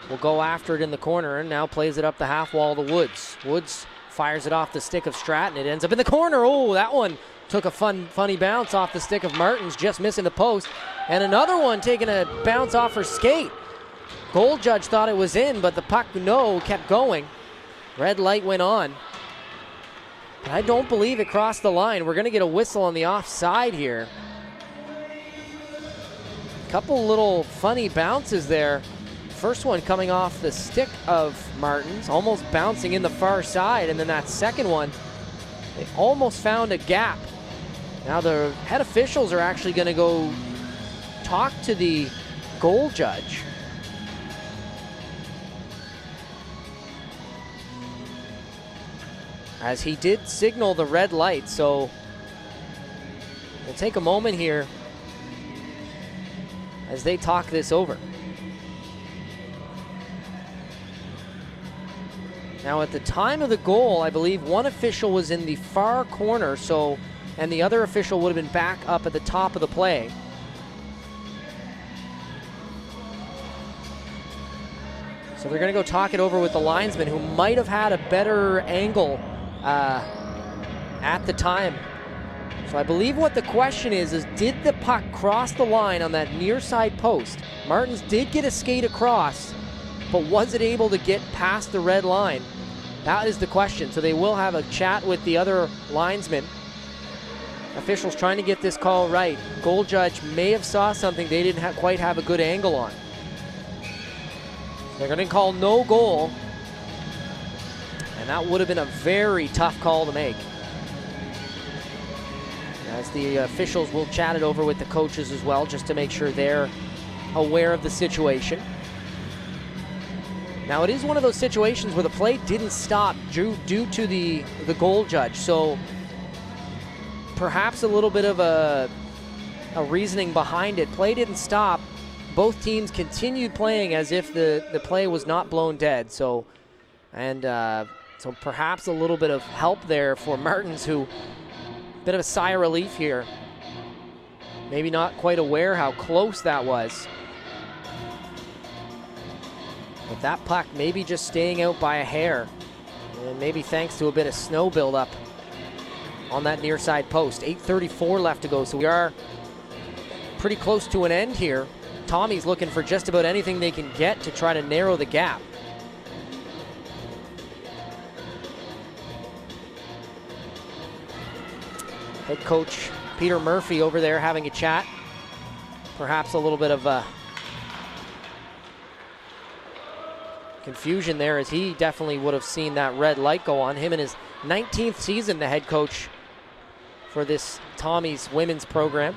Will go after it in the corner and now plays it up the half wall to Woods. Woods fires it off the stick of Stratton. It ends up in the corner. Oh, that one took a funny bounce off the stick of Martins, just missing the post. And another one taking a bounce off her skate. Goal judge thought it was in, but the puck, no, kept going. Red light went on. But I don't believe it crossed the line. We're going to get a whistle on the offside here. Couple little funny bounces there. First one coming off the stick of Martins, almost bouncing in the far side, and then that second one, they almost found a gap. Now the head officials are actually going to go talk to the goal judge. As he did signal the red light, so we'll take a moment here as they talk this over. Now at the time of the goal, I believe one official was in the far corner, and the other official would have been back up at the top of the play. So they're going to go talk it over with the linesman, who might have had a better angle at the time. So I believe what the question is did the puck cross the line on that near side post? Martins did get a skate across, but was it able to get past the red line? That is the question. So they will have a chat with the other linesman. Officials trying to get this call right. Goal judge may have saw something they didn't quite have a good angle on. They're going to call no goal, and that would have been a very tough call to make. As the officials will chat it over with the coaches as well, just to make sure they're aware of the situation. Now it is one of those situations where the play didn't stop due to the goal judge, so perhaps a little bit of a reasoning behind it. Play didn't stop. Both teams continued playing as if the play was not blown dead. So perhaps a little bit of help there for Martins, who bit of a sigh of relief here. Maybe not quite aware how close that was. But that puck maybe just staying out by a hair. And maybe thanks to a bit of snow buildup on that near side post. 8:34 left to go, so we are pretty close to an end here. Tommy's looking for just about anything they can get to try to narrow the gap. Head coach Peter Murphy over there having a chat. Perhaps a little bit of confusion there, as he definitely would have seen that red light go on. Him in his 19th season, the head coach for this Tommy's women's program.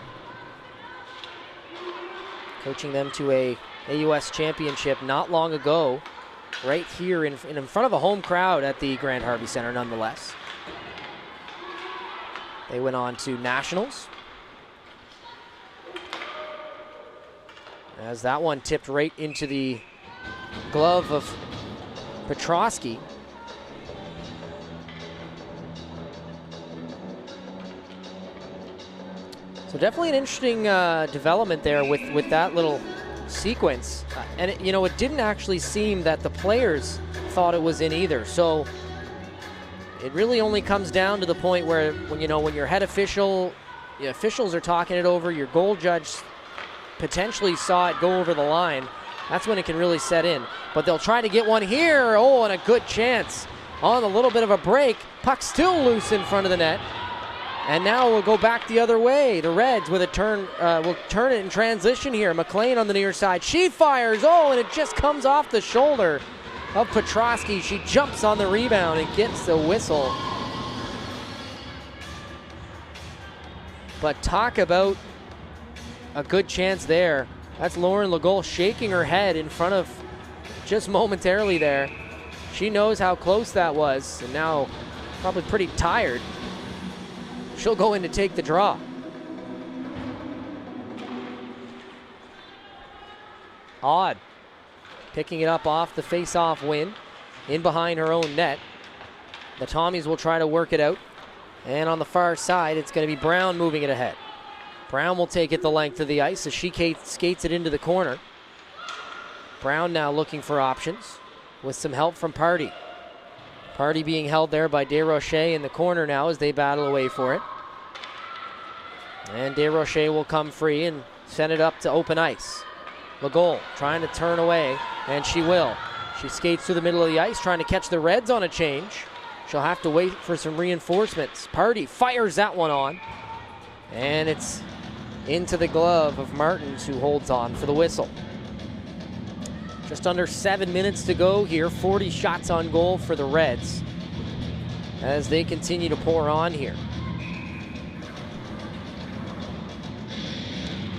Coaching them to a AUS championship not long ago, right here in front of a home crowd at the Grand Harvey Center nonetheless. They went on to nationals. As that one tipped right into the glove of Petrosky. So definitely an interesting development there with that little sequence. And it didn't actually seem that the players thought it was in either. So it really only comes down to the point where when your head official, the officials are talking it over, your goal judge potentially saw it go over the line, that's when it can really set in. But they'll try to get one here. Oh, and a good chance on a little bit of a break. Puck still loose in front of the net. And now we'll go back the other way. The Reds with a turn, will turn it in transition here. McLean on the near side. She fires. Oh, and it just comes off the shoulder of Petrosky. She jumps on the rebound and gets the whistle. But talk about a good chance there. That's Lauren Legault shaking her head in front of, just momentarily there. She knows how close that was, and now probably pretty tired. She'll go in to take the draw. Odd. Picking it up off the face-off win, in behind her own net. The Tommies will try to work it out. And on the far side, it's going to be Brown moving it ahead. Brown will take it the length of the ice as she skates it into the corner. Brown now looking for options with some help from Party. Party being held there by Desrochers in the corner now as they battle away for it. And Desrochers will come free and send it up to open ice. Legault trying to turn away, and she will. She skates through the middle of the ice, trying to catch the Reds on a change. She'll have to wait for some reinforcements. Party fires that one on, and it's into the glove of Martins, who holds on for the whistle. Just under 7 minutes to go here. 40 shots on goal for the Reds as they continue to pour on here.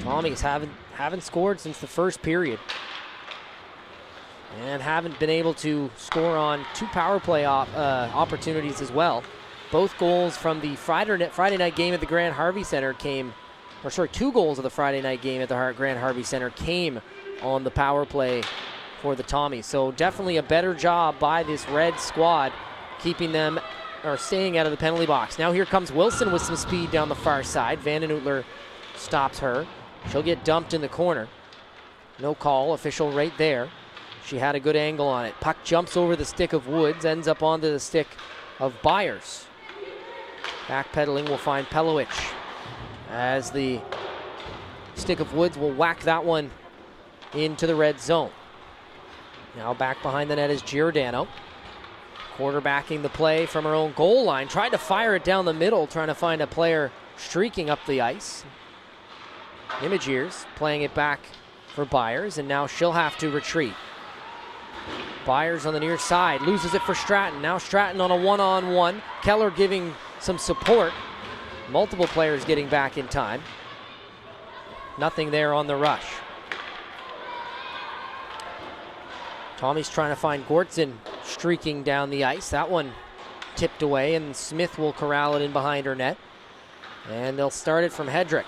Tommies haven't scored since the first period and haven't been able to score on 2 power play opportunities as well. Both goals from the Friday night game at the Grand Harvey Center came, 2 goals of the Friday night game at the Grand Harvey Center came on the power play for the Tommies. So definitely a better job by this Red squad keeping them or staying out of the penalty box. Now here comes Wilson with some speed down the far side. Vanden Oetler stops her. She'll get dumped in the corner. No call, official right there. She had a good angle on it. Puck jumps over the stick of Woods, ends up onto the stick of Byers. Backpedaling will find Pelowich as the stick of Woods will whack that one into the red zone. Now back behind the net is Giordano. Quarterbacking the play from her own goal line. Tried to fire it down the middle, trying to find a player streaking up the ice. Imagiers playing it back for Byers, and now she'll have to retreat. Byers on the near side, loses it for Stratton. Now Stratton on a one-on-one. Keller giving some support. Multiple players getting back in time. Nothing there on the rush. Tommy's trying to find Gortzen streaking down the ice. That one tipped away, and Smith will corral it in behind her net. And they'll start it from Hedrick.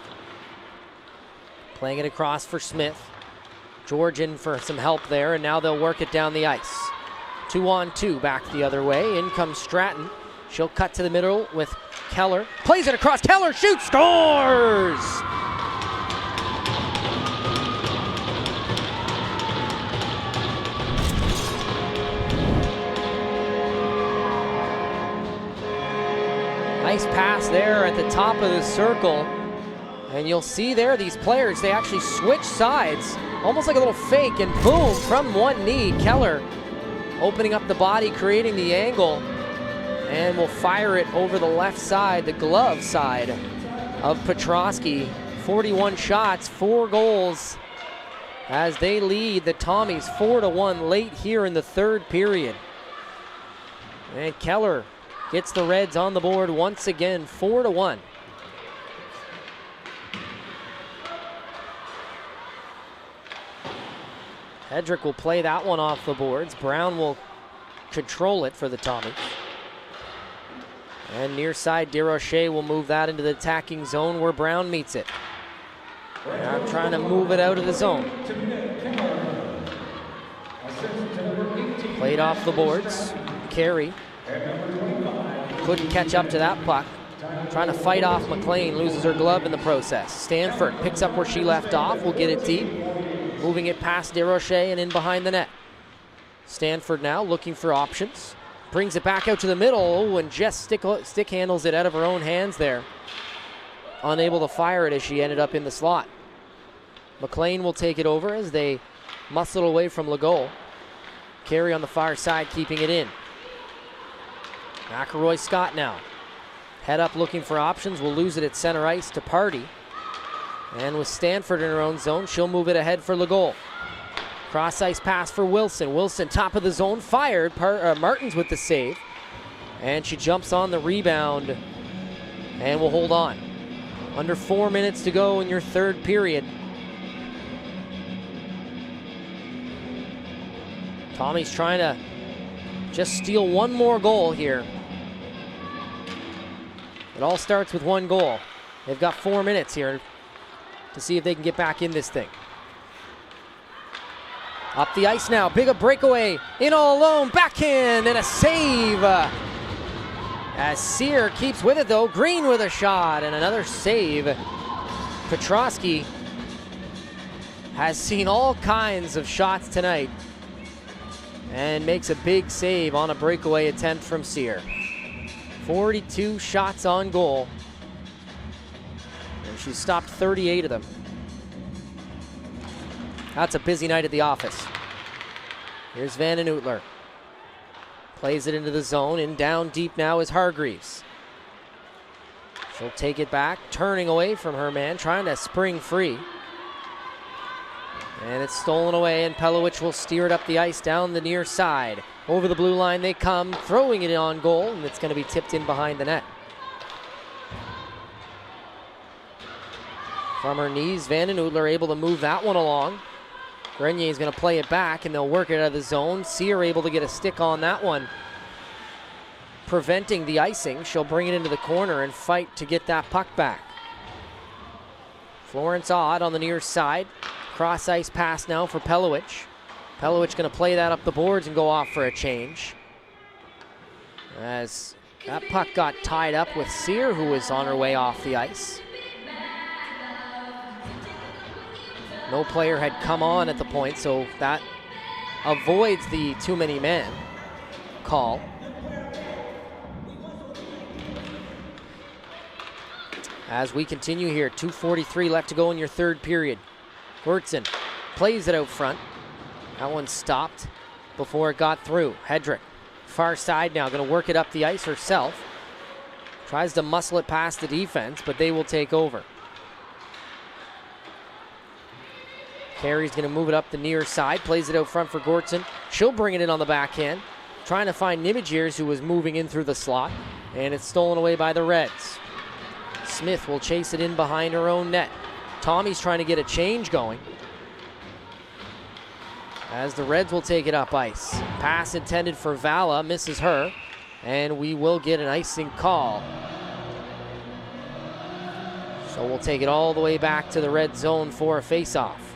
Playing it across for Smith. George in for some help there, and now they'll work it down the ice. 2-on-2 back the other way. In comes Stratton. She'll cut to the middle with Keller. Plays it across. Keller shoots, scores! Nice pass there at the top of the circle. And you'll see there, these players, they actually switch sides, almost like a little fake, and boom, from one knee, Keller opening up the body, creating the angle, and will fire it over the left side, the glove side of Petrosky. 41 shots, 4 goals, as they lead the Tommies 4-1 late here in the third period. And Keller gets the Reds on the board once again, 4-1. Hedrick will play that one off the boards. Brown will control it for the Tommies. And near side, Desrochers will move that into the attacking zone where Brown meets it. Now trying to move it out of the zone. Played off the boards. Carey couldn't catch up to that puck. Trying to fight off McLean, loses her glove in the process. Stanford picks up where she left off, will get it deep. Moving it past Desrochers and in behind the net. Stanford now looking for options. Brings it back out to the middle, and Jess stick handles it out of her own hands there. Unable to fire it as she ended up in the slot. McLean will take it over as they muscle away from Legault. Carey on the far side keeping it in. McElroy Scott now. Head up looking for options, will lose it at center ice to Party. And with Stanford in her own zone, she'll move it ahead for Legault. Cross ice pass for Wilson. Wilson top of the zone, fired. Martins with the save. And she jumps on the rebound and will hold on. Under 4 minutes to go in your third period. Tommy's trying to just steal one more goal here. It all starts with one goal. They've got 4 minutes here to see if they can get back in this thing. Up the ice now, big a breakaway, in all alone, backhand, and a save As Sear keeps with it though, Green with a shot and another save. Petrosky has seen all kinds of shots tonight and makes a big save on a breakaway attempt from Sear. 42 shots on goal, and she's stopped 38 of them. That's a busy night at the office. Here's Van den Oetler. Plays it into the zone, and down deep now is Hargreaves. She'll take it back, turning away from her man, trying to spring free. And it's stolen away, and Pelowicz will steer it up the ice down the near side. Over the blue line they come, throwing it on goal, and it's going to be tipped in behind the net. From her knees, Van den Oetler able to move that one along. Grenier's going to play it back, and they'll work it out of the zone. Sear able to get a stick on that one, preventing the icing. She'll bring it into the corner and fight to get that puck back. Florence Odd on the near side. Cross ice pass now for Pelowicz. Pelowicz going to play that up the boards and go off for a change. As that puck got tied up with Sear, who was on her way off the ice. No player had come on at the point, so that avoids the too many men call. As we continue here, 2:43 left to go in your third period. Wurtzen plays it out front. That one stopped before it got through. Hedrick, far side now, going to work it up the ice herself. Tries to muscle it past the defense, but they will take over. Carey's going to move it up the near side, plays it out front for Gortson. She'll bring it in on the backhand, trying to find Nimigiers, who was moving in through the slot, and it's stolen away by the Reds. Smith will chase it in behind her own net. Tommy's trying to get a change going, as the Reds will take it up ice. Pass intended for Vala, misses her, and we will get an icing call. So we'll take it all the way back to the red zone for a face-off.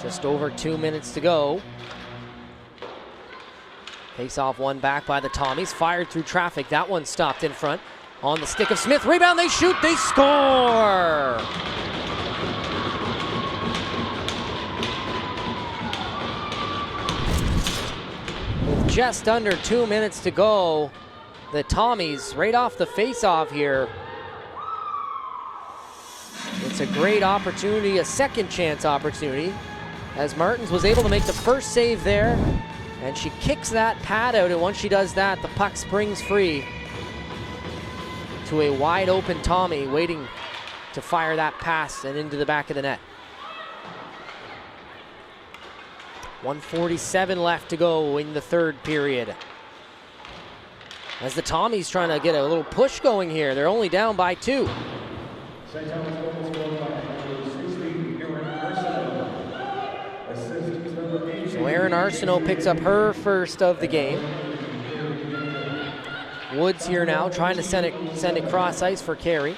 Just over 2 minutes to go. Face-off one back by the Tommies. Fired through traffic. That one stopped in front. On the stick of Smith. Rebound, they shoot, they score! With just under 2 minutes to go, the Tommies, right off the face-off here, it's a great opportunity, a second chance opportunity, as Martins was able to make the first save there, and she kicks that pad out, and once she does that, the puck springs free to a wide open Tommy waiting to fire that pass and into the back of the net. 1:47 left to go in the third period. As the Tommies trying to get a little push going here, they're only down by 2. So Aaron Arsenault picks up her first of the game. Woods here now, trying to send it cross ice for Carey.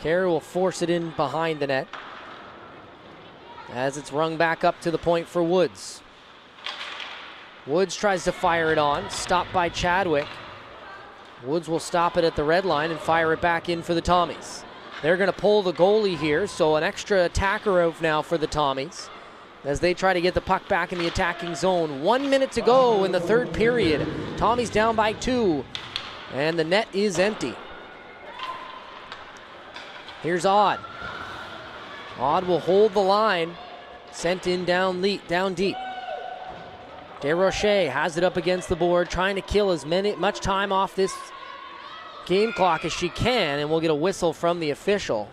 Carey will force it in behind the net, as it's rung back up to the point for Woods. Woods tries to fire it on, stopped by Chadwick. Woods will stop it at the red line and fire it back in for the Tommies. They're going to pull the goalie here, so an extra attacker out now for the Tommies, as they try to get the puck back in the attacking zone. 1 minute to go in the third period. Tommy's down by 2, and the net is empty. Here's Odd. Odd will hold the line. Sent in down deep. DeRoche has it up against the board, trying to kill much time off this game clock as she can, and we'll get a whistle from the official,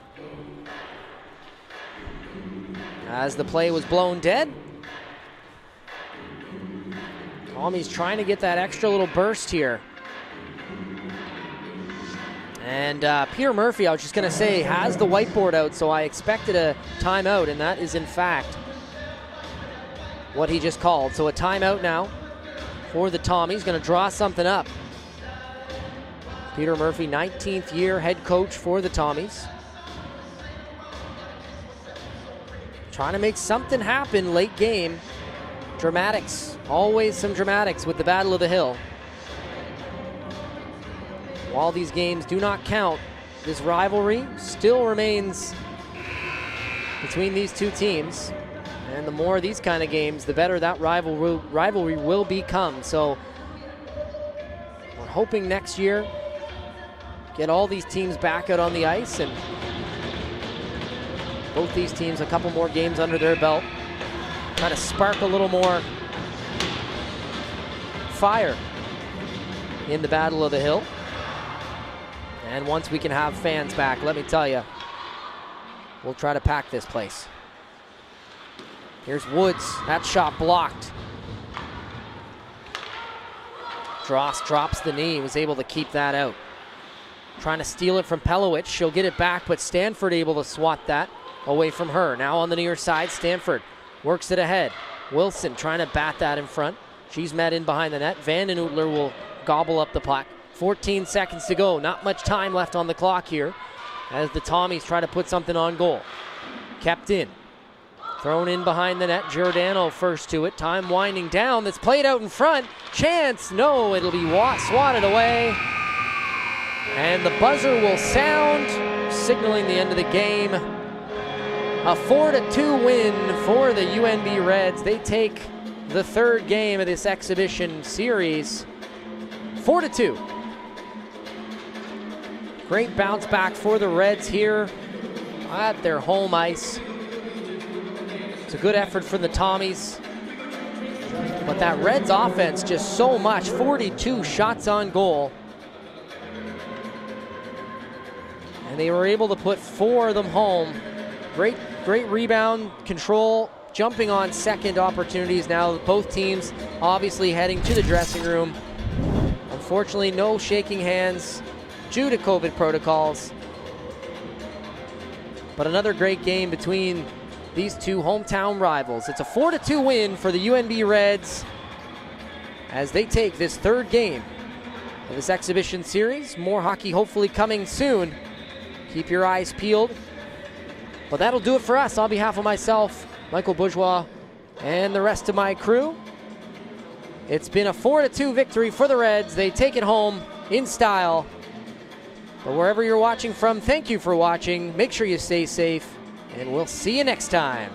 as the play was blown dead. Tommy's trying to get that extra little burst here. And Peter Murphy, I was just going to say, has the whiteboard out, so I expected a timeout, and that is in fact what he just called. So a timeout now for the Tommies, going to draw something up. Peter Murphy, 19th year head coach for the Tommies. trying to make something happen late game. Dramatics, always some dramatics with the Battle of the Hill. While these games do not count, this rivalry still remains between these two teams. And the more of these kind of games, the better that rivalry will become. So we're hoping next year, get all these teams back out on the ice, and both these teams a couple more games under their belt. Try to spark a little more fire in the Battle of the Hill. And once we can have fans back, let me tell you, we'll try to pack this place. Here's Woods, that shot blocked. Dross drops the knee, was able to keep that out. Trying to steal it from Pelowicz, she'll get it back, but Stanford able to swat that away from her. Now on the near side, Stanford works it ahead. Wilson trying to bat that in front. She's met in behind the net. Van den Oetler will gobble up the puck. 14 seconds to go. Not much time left on the clock here as the Tommies try to put something on goal. Kept in. Thrown in behind the net. Giordano first to it. Time winding down. That's played out in front. Chance. No, it'll be swatted away. And the buzzer will sound, signaling the end of the game. A 4-2 win for the UNB Reds. They take the third game of this exhibition series. 4-2. Great bounce back for the Reds here at their home ice. It's a good effort for the Tommies. But that Reds offense, just so much. 42 shots on goal. And they were able to put 4 of them home. Great rebound control, jumping on second opportunities. Now both teams obviously heading to the dressing room. Unfortunately, no shaking hands due to COVID protocols. But another great game between these two hometown rivals. It's a 4-2 win for the UNB Reds as they take this third game of this exhibition series. More hockey hopefully coming soon. Keep your eyes peeled. But that'll do it for us. On behalf of myself, Michael Bourgeois, and the rest of my crew, it's been a 4-2 victory for the Reds. They take it home in style. But wherever you're watching from, thank you for watching. Make sure you stay safe, and we'll see you next time.